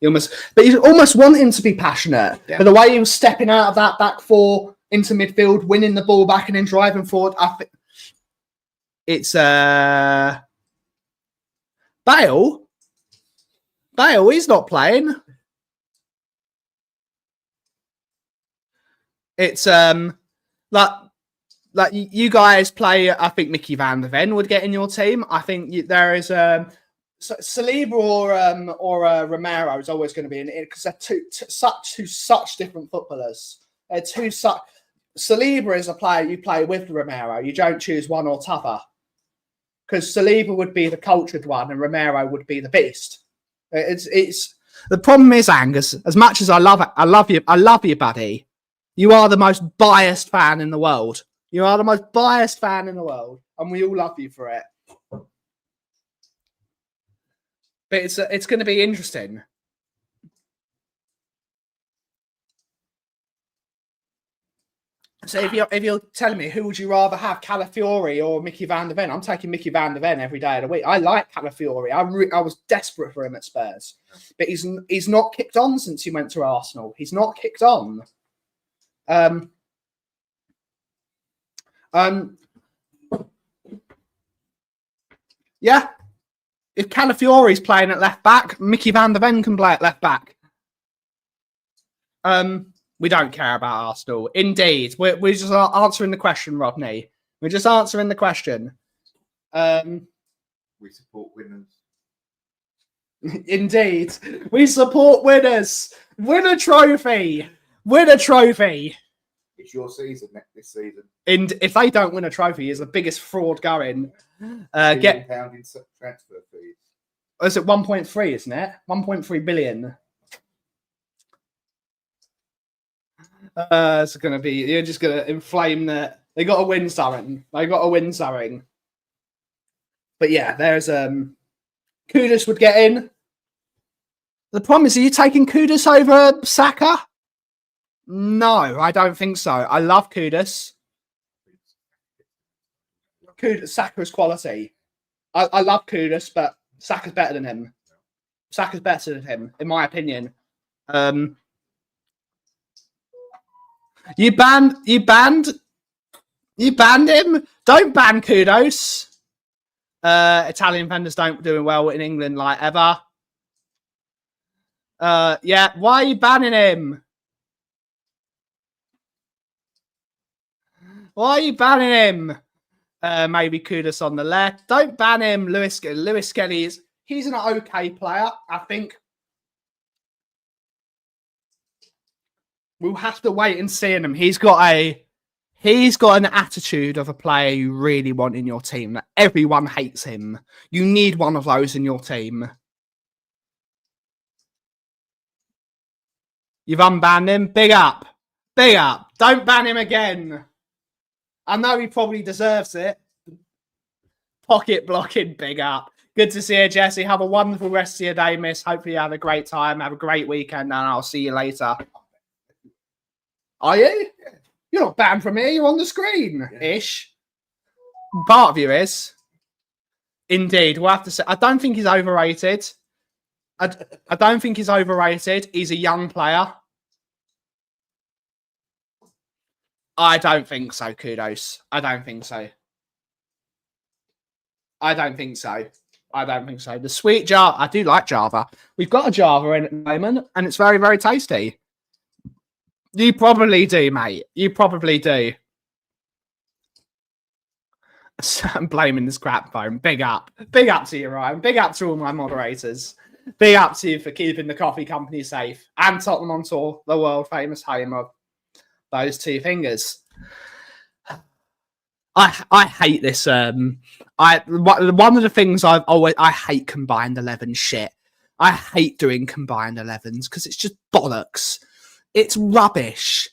but you almost want him to be passionate. Yeah. But the way he was stepping out of that back four into midfield, winning the ball back, and then driving forward, I think it's Bale. He's not playing. It's like you guys play. I think Mickey van der Ven would get in your team. I think there is Saliba or Romero is always going to be in it because they're such different footballers. They're Saliba is a player you play with Romero. You don't choose one or t'other because Saliba would be the cultured one and Romero would be the beast. It's the problem is, Angus. As much as I love you, buddy. You are the most biased fan in the world. And we all love you for it. But it's going to be interesting. So if you're telling me who would you rather have, Calafiori or Mickey van der Ven, I'm taking Mickey van der Ven every day of the week. I like Calafiori. I was desperate for him at Spurs, but he's not kicked on since he went to Arsenal. He's not kicked on. Yeah. If Calafiori's playing at left back, Mickey van der Ven can play at left back. We don't care about Arsenal. Indeed. We're just answering the question, Rodney. We're just answering the question. We support winners. Indeed. We support winners. Win a trophy. Win a trophy. It's your season this season. And if they don't win a trophy, it's the biggest fraud going. £1 billion in transfer fees. Is it 1.3, isn't it? 1.3 billion. It's going to be, you're just going to inflame the, they got to win something. They got to win something. But yeah, there's, Kudus would get in. The problem is, are you taking Kudus over Saka? No, I don't think so. I love Kudus. Saka's quality. I love Kudus, but Saka's better than him. Saka's better than him, in my opinion. You banned him? Don't ban Kudus. Italian vendors don't do well in England like ever. Yeah, why are you banning him? Why are you banning him? Maybe Kudus on the left. Don't ban him. Lewis Skelly he's an okay player, I think. We'll have to wait and see him. He's got an attitude of a player you really want in your team. That everyone hates him. You need one of those in your team. You've unbanned him. Big up. Big up. Don't ban him again. I know he probably deserves it. Pocket blocking. Big up. Good to see you, Jesse. Have a wonderful rest of your day, miss. Hopefully you have a great time. Have a great weekend, and I'll see you later. Are you? Yeah. You're not banned from here. You're on the screen-ish. Part of you is. Indeed. We'll have to say. I don't think he's overrated. I don't think he's overrated. He's a young player. I don't think so, Kudus. I don't think so. I don't think so. I don't think so. The sweet Java. I do like Java. We've got a Java in at the moment, and it's very, very tasty. You probably do, mate. You probably do. I'm blaming this crap phone. Big up. Big up to you, Ryan. Big up to all my moderators. Big up to you for keeping the Kauffie Company safe. And Tottenham on tour, the world famous home of those two fingers. I hate this. One of the things I hate combined 11 shit. I hate doing combined 11s because it's just bollocks. It's rubbish.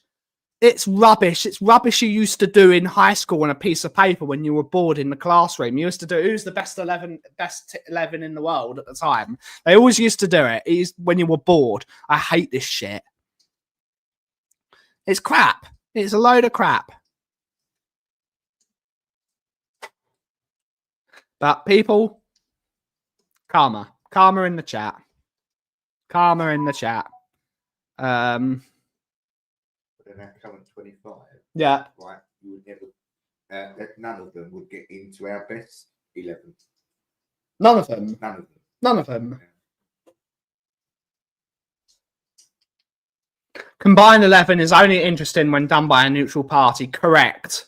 It's rubbish. It's rubbish you used to do in high school on a piece of paper when you were bored in the classroom. You used to do who's the best 11 in the world at the time. They always used to do it. When you were bored. I hate this shit. It's crap. It's a load of crap. But people, karma in the chat. Karma in the chat. But in that current 25, yeah, right, you would never, none of them would get into our best 11. None of them. None of them. None of them. Yeah. Combined 11 is only interesting when done by a neutral party. Correct.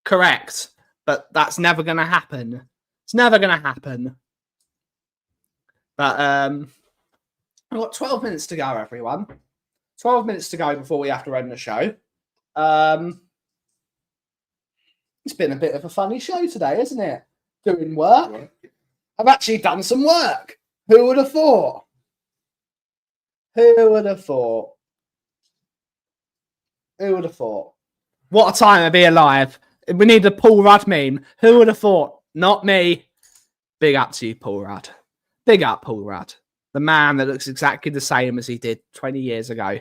But that's never going to happen. It's never going to happen. But we've got 12 minutes to go, everyone. 12 minutes to go before we have to end the show. It's been a bit of a funny show today, isn't it? Doing work. Right. I've actually done some work. Who would have thought? Who would have thought? Who would have thought? What a time to be alive. We need the Paul Rudd meme. Who would have thought? Not me. Big up to you, Paul Rudd. Big up, Paul Rudd. The man that looks exactly the same as he did 20 years ago.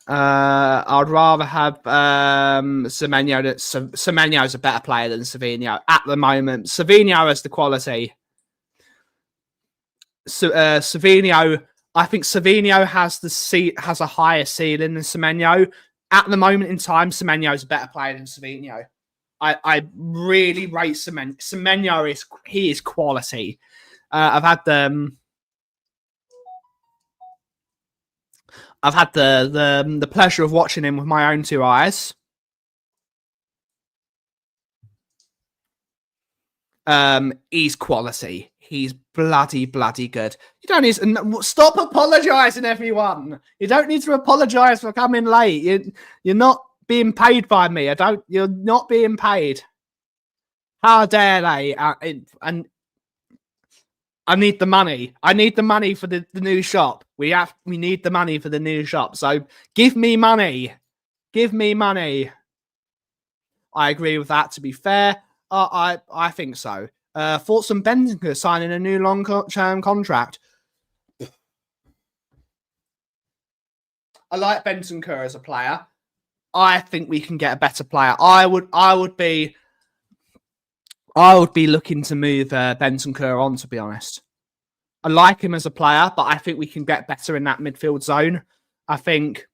I'd rather have Semenyo. Semenyo's a better player than Savinho at the moment. Savinho has the quality. Savinho, I think Savinho has a higher ceiling than Semenyo. At the moment in time, Semenyo's a better player than Savinho. I really rate Semenyo. He is quality. I've had the pleasure of watching him with my own two eyes. He's quality. He's bloody good. You don't need to stop apologising, everyone. You don't need to apologise for coming late. You're not being paid by me. You're not being paid. How dare they? And I need the money. I need the money for the new shop. We need the money for the new shop. So give me money. Give me money. I agree with that. To be fair, I think so. Thoughts on Bentancur signing a new long-term contract? I like Bentancur as a player. I think we can get a better player. I would be looking to move Bentancur on, to be honest. I like him as a player, but I think we can get better in that midfield zone. I think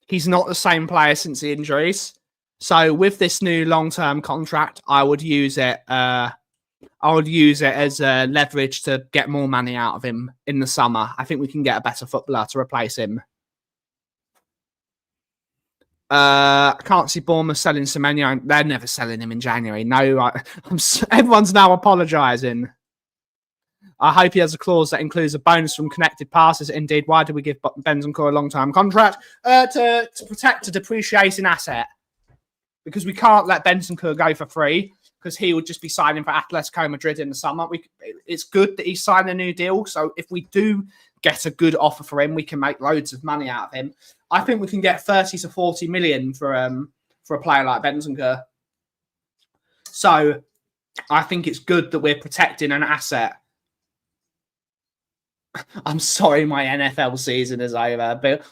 he's not the same player since the injuries. So with this new long-term contract, I would use it. I would use it as leverage to get more money out of him in the summer. I think we can get a better footballer to replace him. I can't see Bournemouth selling Semenyo. They're never selling him in January. No, everyone's now apologising. I hope he has a clause that includes a bonus from connected passes. Indeed, why do we give Bentancur a long-term contract? To protect a depreciating asset. Because we can't let Bentancur go for free, because he would just be signing for Atletico Madrid in the summer. It's good that he's signed a new deal. So if we do get a good offer for him, we can make loads of money out of him. I think we can get 30 to 40 million for a player like Bentancur. So I think it's good that we're protecting an asset. I'm sorry my NFL season is over, but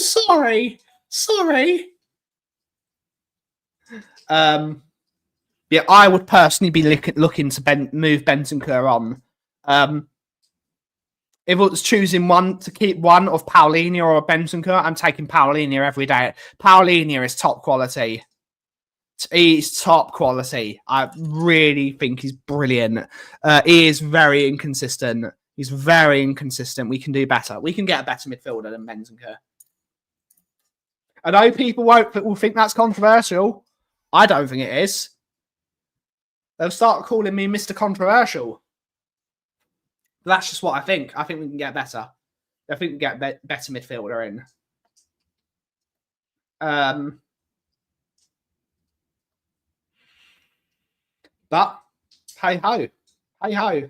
sorry. Yeah, I would personally be looking to move Bentancur on. If it was choosing one to keep one of Paulinho or Bentancur, I'm taking Paulinho every day. Paulinho is top quality. He's top quality. I really think he's brilliant. He is very inconsistent. He's very inconsistent. We can do better. We can get a better midfielder than Bentancur. I know people will think that's controversial. I don't think it is. They'll start calling me Mr. Controversial. But that's just what I think. I think we can get better. I think we can get better midfielder in. But hey ho.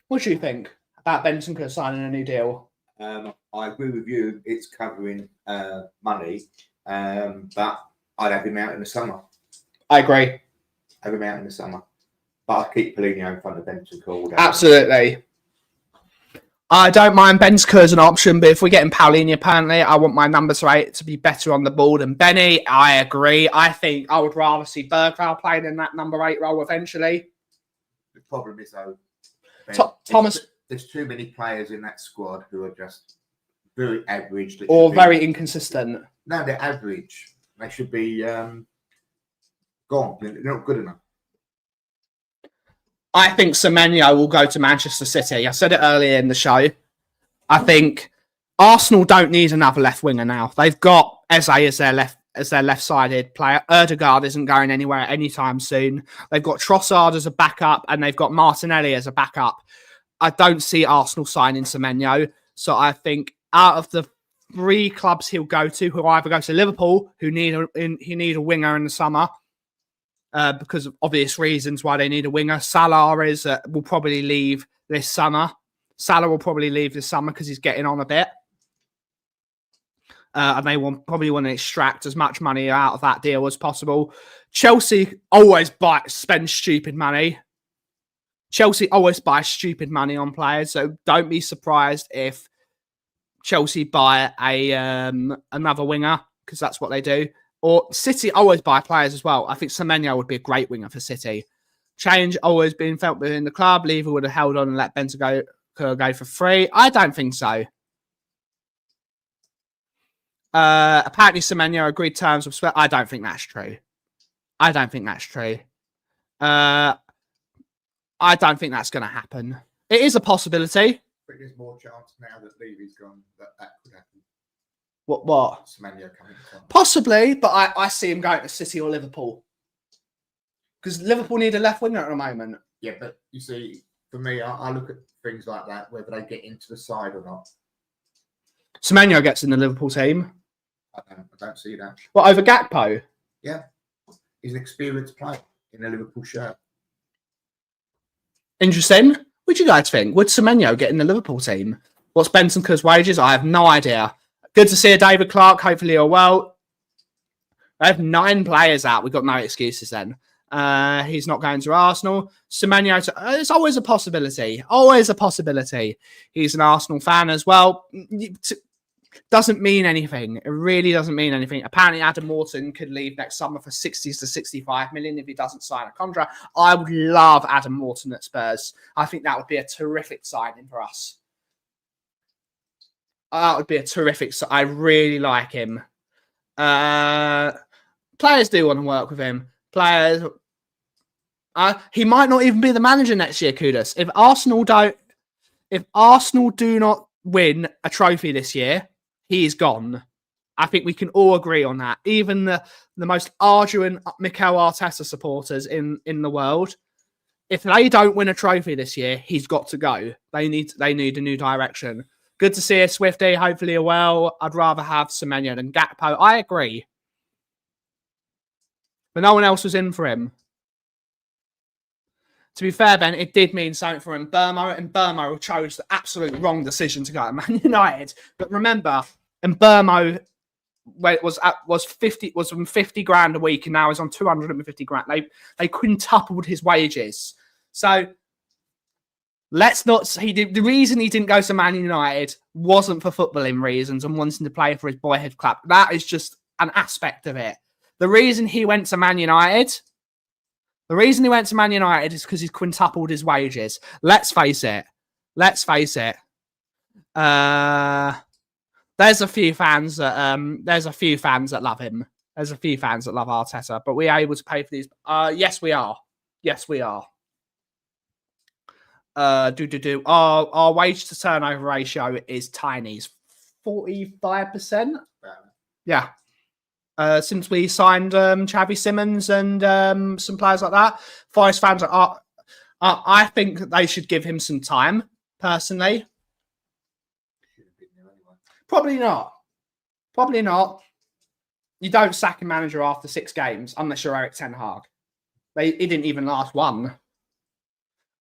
What do you think about Bentancur signing a new deal? I agree with you. It's covering money, but I'd have him out in the summer. I agree. Have him out in the summer. But I'll keep Paulinho in front of Bentancur. Absolutely. I don't mind Bentancur as an option, but if we're getting Paulinho, apparently, I want my number 8 to be better on the ball than Benny. I agree. I think I would rather see Bergvall playing in that number 8 role eventually. The problem is, though, Thomas. There's too many players in that squad who are just very average. Or very inconsistent. No, they're average. They should be gone. They're not good enough. I think Semenyo will go to Manchester City. I said it earlier in the show. I think Arsenal don't need another left winger now. They've got Eze as their left-sided player. Ødegaard isn't going anywhere anytime soon. They've got Trossard as a backup, and they've got Martinelli as a backup. I don't see Arsenal signing Semenyo. So I think out of the 3 clubs he'll go to, who either go to Liverpool, who need a winger in the summer, because of obvious reasons why they need a winger. Salah will probably leave this summer. Because he's getting on a bit. And they probably want to extract as much money out of that deal as possible. Chelsea always spend stupid money. Chelsea always buy stupid money on players, so don't be surprised if Chelsea buy another winger, because that's what they do. Or City always buy players as well. I think Semenyo would be a great winger for City. Change always been felt within the club. Lever would have held on and let Bentancur go for free. I don't think so. Apparently Semenyo agreed terms with Spurs. I don't think that's true. I don't think that's true. I don't think that's going to happen. It is a possibility. I think there's more chance now that Levy's gone that could happen. What? Semenyo coming from. Possibly, but I see him going to City or Liverpool. Because Liverpool need a left winger at the moment. Yeah, but you see, for me, I look at things like that, whether they get into the side or not. Semenyo gets in the Liverpool team. I don't see that. What, over Gakpo? Yeah. He's an experienced player in a Liverpool shirt. Interesting. What do you guys think? Would Semenyo get in the Liverpool team? What's Bentancur's wages? I have no idea. Good to see David Clark. Hopefully you're well. I have 9 players out. We've got no excuses then. He's not going to Arsenal. Semenyo, it's always a possibility. Always a possibility. He's an Arsenal fan as well. Doesn't mean anything. It really doesn't mean anything. Apparently, Adam Morton could leave next summer for 60 to 65 million if he doesn't sign a contract. I would love Adam Morton at Spurs. I think that would be a terrific signing for us. That would be a terrific. I really like him. Players do want to work with him. Players. He might not even be the manager next year, Kudos. If Arsenal do not win a trophy this year, he's gone. I think we can all agree on that. Even the most ardent Mikel Arteta supporters in the world, if they don't win a trophy this year, he's got to go. They need a new direction. Good to see you, Swifty. Hopefully you're well. I'd rather have Semenyo than Gakpo. I agree. But no one else was in for him. To be fair, Ben, it did mean something for him. Burmo chose the absolute wrong decision to go to Man United. But remember, and Burmo was on 50 grand a week, and now is on 250 grand. They quintupled his wages. So let's not. The reason he didn't go to Man United wasn't for footballing reasons and wanting to play for his boyhood club. That is just an aspect of it. The reason he went to Man United. The reason he went to Man United is because he's quintupled his wages. Let's face it. There's a few fans that love him. There's a few fans that love Arteta, but we are able to pay for these. Yes, we are. Yes, we are. Our wage to turnover ratio is tiny. It's 45%. Yeah. Since we signed Xavi Simons and some players like that, Forest fans I think they should give him some time, personally. Probably not. You don't sack a manager after 6 games unless you're Eric Ten Hag. He didn't even last one.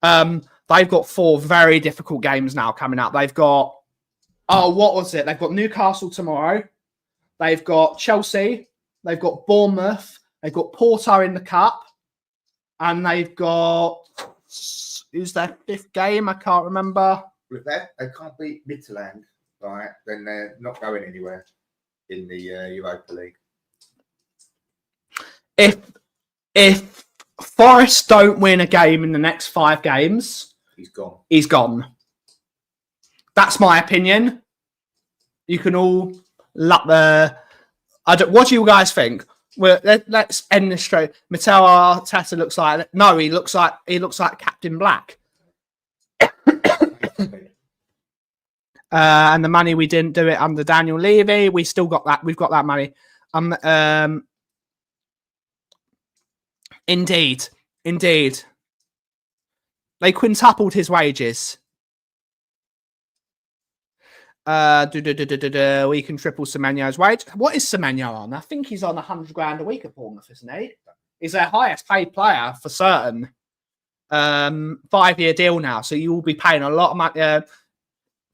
They've got 4 very difficult games now coming up. They've got, what was it? They've got Newcastle tomorrow. They've got Chelsea. They've got Bournemouth. They've got Porto in the Cup. And they've got... Who's their 5th game? I can't remember. With that, they can't beat Midtjylland, right? Then they're not going anywhere in the Europa League. If Forest don't win a game in the next 5 games... He's gone. That's my opinion. You can all... what do you guys think? Well, let's end this straight. Mikel Arteta looks like he looks like Captain Black. And the money we didn't do it under Daniel Levy. We still got that. We've got that money. Indeed. They quintupled his wages. We can triple Semenyo's wage. What is Semenyo on? I think he's on 100 grand a week at Bournemouth, isn't he? He's their highest paid player for certain. 5-year deal now, so you will be paying a lot of money.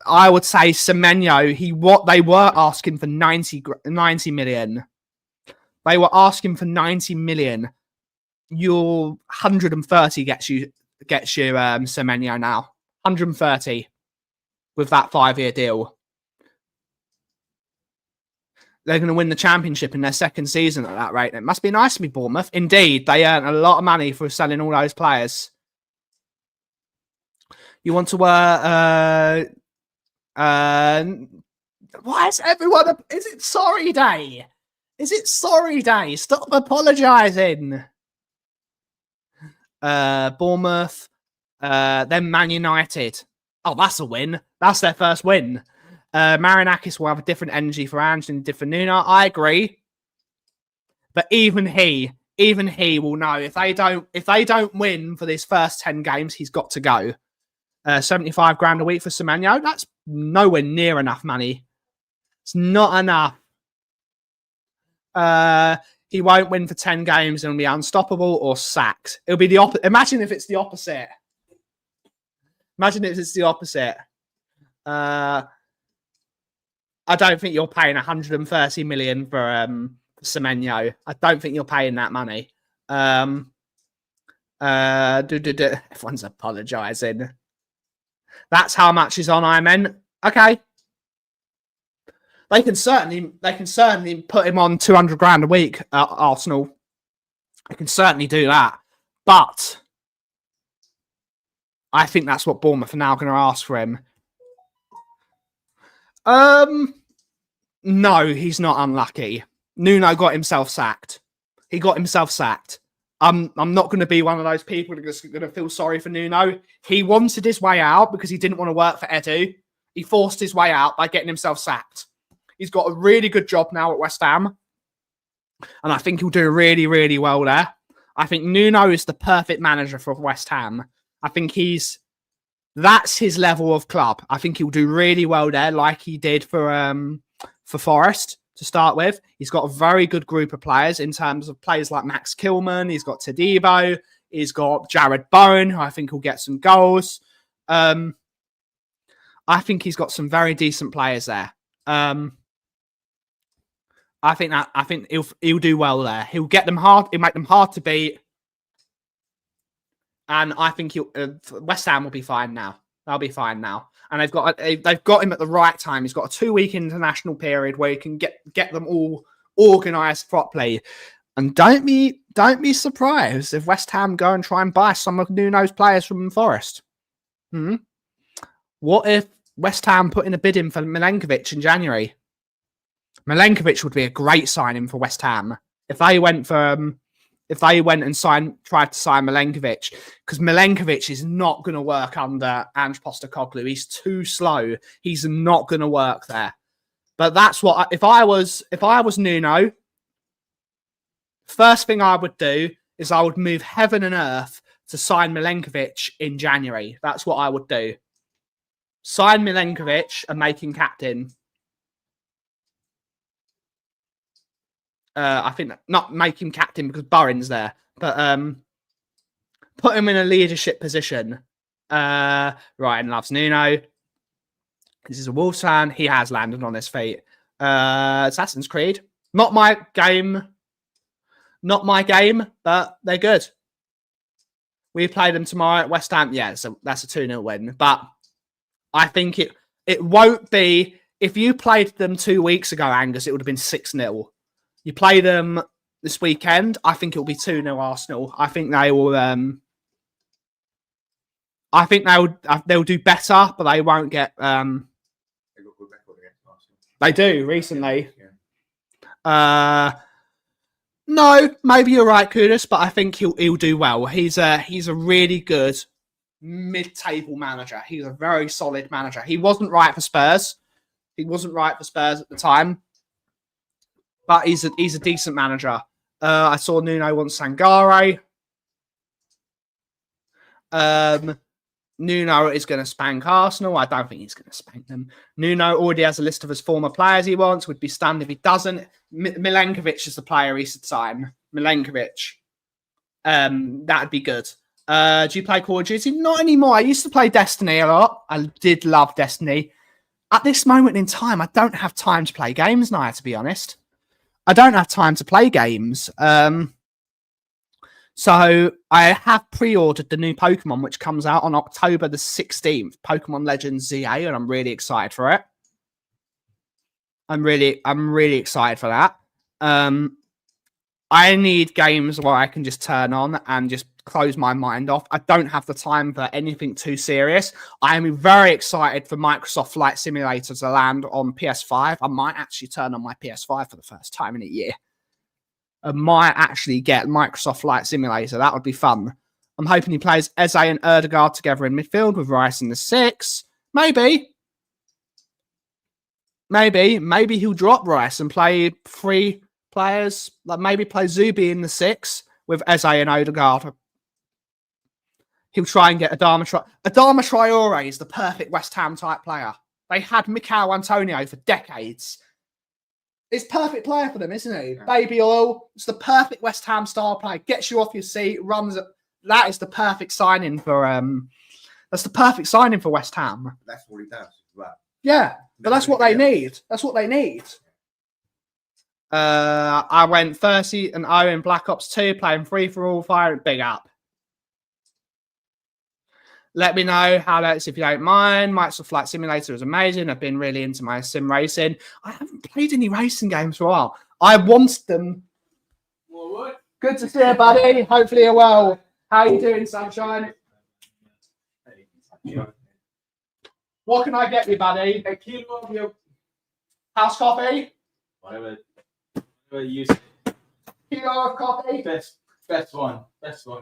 I would say Semenyo. They were asking for 90 million. They were asking for 90 million. Your 130 gets you Semenyo now. 130 with that 5-year deal. They're going to win the championship in their 2nd season at that rate. It must be nice to be Bournemouth. Indeed, they earn a lot of money for selling all those players. You want to why is everyone... Is it sorry day? Stop apologising. Bournemouth, then Man United. Oh, that's a win. That's their first win. Marinakis will have a different energy for Ange and different Nuno. I agree. But even he will know if they don't win for these first 10 games, he's got to go. 75 grand a week for Semenyo. That's nowhere near enough money. It's not enough. He won't win for 10 games and will be unstoppable or sacked. It'll be the opposite. Imagine if it's the opposite. Imagine if it's the opposite. I don't think you're paying 130 million for Semenyo. I don't think you're paying that money. Everyone's apologising. That's how much is on I meant. Okay. They can certainly put him on 200 grand a week at Arsenal. They can certainly do that. But I think that's what Bournemouth are now going to ask for him. No, he's not unlucky. Nuno got himself sacked. He got himself sacked. I'm not going to be one of those people that's going to feel sorry for Nuno. He wanted his way out because he didn't want to work for Edu. He forced his way out by getting himself sacked. He's got a really good job now at West Ham. And I think he'll do really, really well there. I think Nuno is the perfect manager for West Ham. I think that's his level of club. I think he'll do really well there, like he did for Forest to start with. He's got a very good group of players in terms of players like Max Kilman. He's got Todibo. He's got Jared Bowen, who I think will get some goals. I think he's got some very decent players there. I think he'll do well there. He'll get them hard. He'll make them hard to beat. And I think West Ham will be fine now. They'll be fine now. And they've got him at the right time. He's got a 2-week international period where he can get them all organised properly. And don't be surprised if West Ham go and try and buy some of Nuno's players from Forest. What if West Ham put in a bid in for Milenkovic in January? Milenkovic would be a great signing for West Ham if they went and tried to sign Milenkovic, because Milenkovic is not going to work under Ange Postecoglou. He's too slow. He's not going to work there. But that's what if I was Nuno, first thing I would do is I would move heaven and earth to sign Milenkovic in January. That's what I would do. Sign Milenkovic and make him captain. I think not make him captain because Burren's there, but put him in a leadership position. Ryan loves Nuno. This is a Wolves fan. He has landed on his feet. Assassin's Creed. Not my game, but they're good. We play them tomorrow at West Ham. Yeah, so that's a 2-0 win. But I think it won't be. If you played them 2 weeks ago, Angus, it would have been 6-0. You play them this weekend, I think it'll be 2-0 Arsenal. I think they will. I think they'll do better, but they won't get. They got good record against Arsenal. They do recently. Yeah. No, maybe you're right, Kudus, but I think he'll do well. He's a really good mid-table manager. He's a very solid manager. He wasn't right for Spurs. At the time. But he's a decent manager. I saw Nuno wants Sangare. Nuno is going to spank Arsenal. I don't think he's going to spank them. Nuno already has a list of his former players he wants. Would be stunned if he doesn't. Milenkovic is the player he should sign. Milenkovic. That'd be good. Do you play Call of Duty? Not anymore. I used to play Destiny a lot. I did love Destiny. At this moment in time, I don't have time to play games now, to be honest. I don't have time to play games. So I have pre-ordered the new Pokemon, which comes out on October the 16th, Pokemon Legends ZA, and I'm really excited for it. I'm really excited for that. I need games where I can just turn on and just close my mind off. I don't have the time for anything too serious. I am very excited for Microsoft Flight Simulator to land on PS5. I might actually turn on my PS5 for the first time in a year. I might actually get Microsoft Flight Simulator. That would be fun. I'm hoping he plays Eze and Erdegaard together in midfield with Rice in the 6. Maybe he'll drop Rice and play 3 players. Like maybe play Zubi in the 6 with Eze and Odegaard. He'll try and get Adama Traore. Adama Traore is the perfect West Ham type player. They had Mikel Antonio for decades. It's perfect player for them, isn't he? Yeah. Baby oil. It's the perfect West Ham style player. Gets you off your seat, runs. That is the perfect signing for. That's the perfect signing for West Ham. That's what he does. Right. Yeah, but that's what they need. That's what they need. I went 30 and 0 in Black Ops 2, playing free for all, firing big up. Let me know how that's if you don't mind. Microsoft Flight Simulator is amazing. I've been really into my sim racing. I haven't played any racing games for a while. I want them. What? Good to see you, buddy. Hopefully you're well. How you doing, sunshine? What can I get you, buddy? A kilo of your house coffee? Whatever you say. Kilo of coffee? Best one.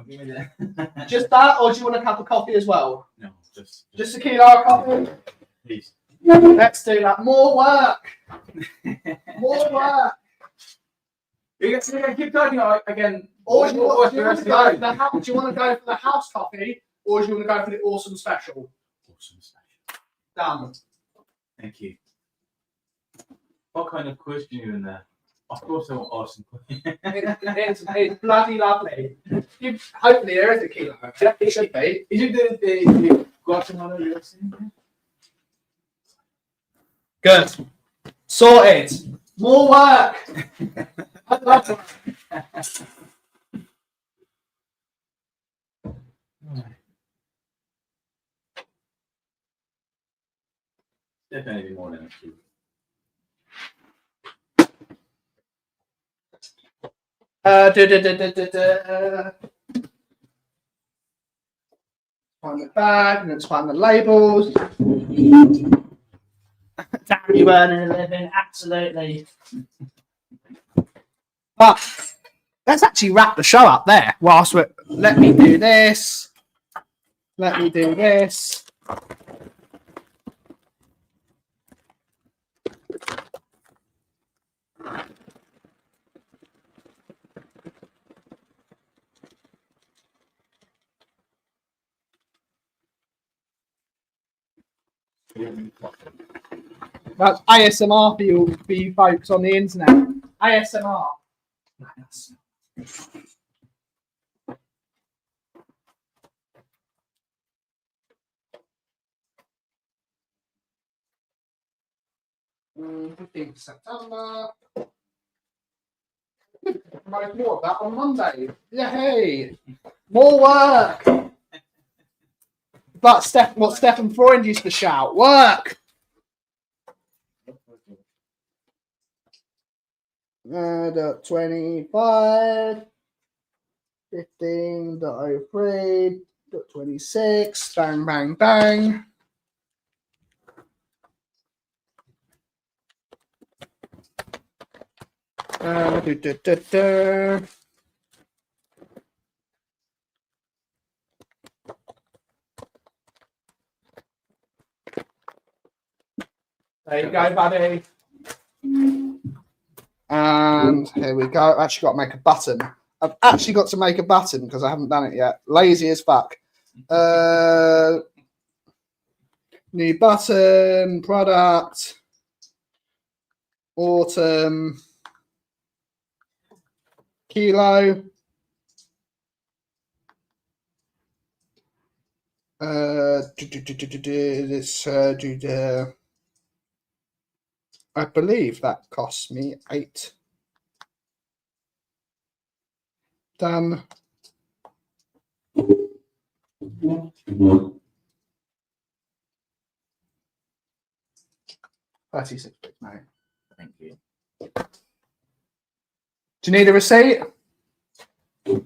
Give me that. Just that, or do you want a cup of coffee as well? No, just a kilo of coffee? Please. Let's do that. More work. More work. You can keep talking again. Or do you want to go for the house coffee, or do you want to go for the awesome special? Awesome special. Done. Thank you. What kind of quiz do you in there? Of course I want awesome quiz. It's bloody lovely. Hopefully there is a kilo. It should be. Is it the Guatemala you're saying? Good. Sorted. More work. I love it. Definitely more than a few. Find the bag and let's find the labels. Damn you earning a living, absolutely. But let's actually wrap the show up there. Whilst we're let me do this. Let me do this. That's ASMR for you folks on the internet. ASMR. Mm, 15th September. Promote more of that on Monday. Yay! More work! But what Stefan Freund used to shout, work! 25, 15.03, 26, bang, bang, bang. There you go, buddy. And here we go. I've actually got to make a button. I've actually got to make a button because I haven't done it yet. Lazy as fuck. New button, product, autumn, kilo. I believe that cost me 8. Done. 36 bits, mate. Thank you. Do you need a receipt? Have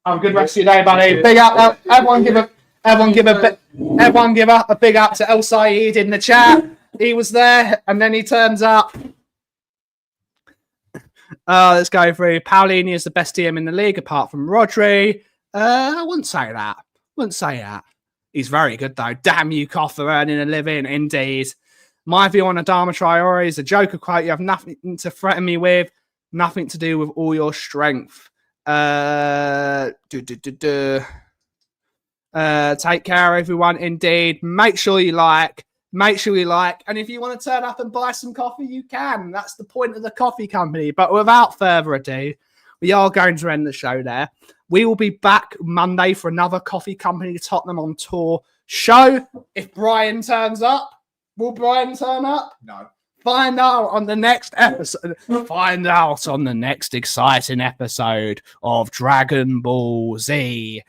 a good rest of your day, buddy. Big up. Everyone give a big up to El Saeed in the chat. He was there, and then he turns up. Let's go through. Paulini is the best DM in the league, apart from Rodri. I wouldn't say that. Wouldn't say that. He's very good though. Damn you, Kauff, for earning a living. Indeed. My view on Adama Traore is a Joker quote. You have nothing to threaten me with. Nothing to do with all your strength. Take care, everyone. Indeed. Make sure you like. Make sure you like. And if you want to turn up and buy some coffee, you can. That's the point of the Kauffie Company. But without further ado, we are going to end the show there. We will be back Monday for another Kauffie Company Tottenham on Tour show. If Brian turns up, will Brian turn up? No. Find out on the next episode. Find out on the next exciting episode of Dragon Ball Z.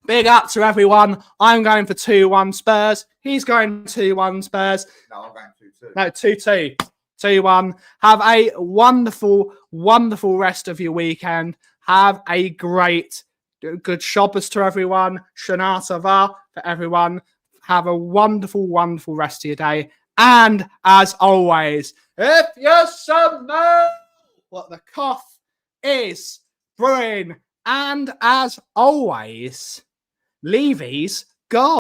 Big up to everyone. I'm going for 2-1 Spurs. He's going 2-1 Spurs. No, I'm going 2-2. No, 2-2. 2-1. Have a wonderful, wonderful rest of your weekend. Have a great, good Shabbos to everyone. Shana Tova for everyone. Have a wonderful, wonderful rest of your day. And as always, if you smell what the Kauff is brewing, and as always, Levy's gone.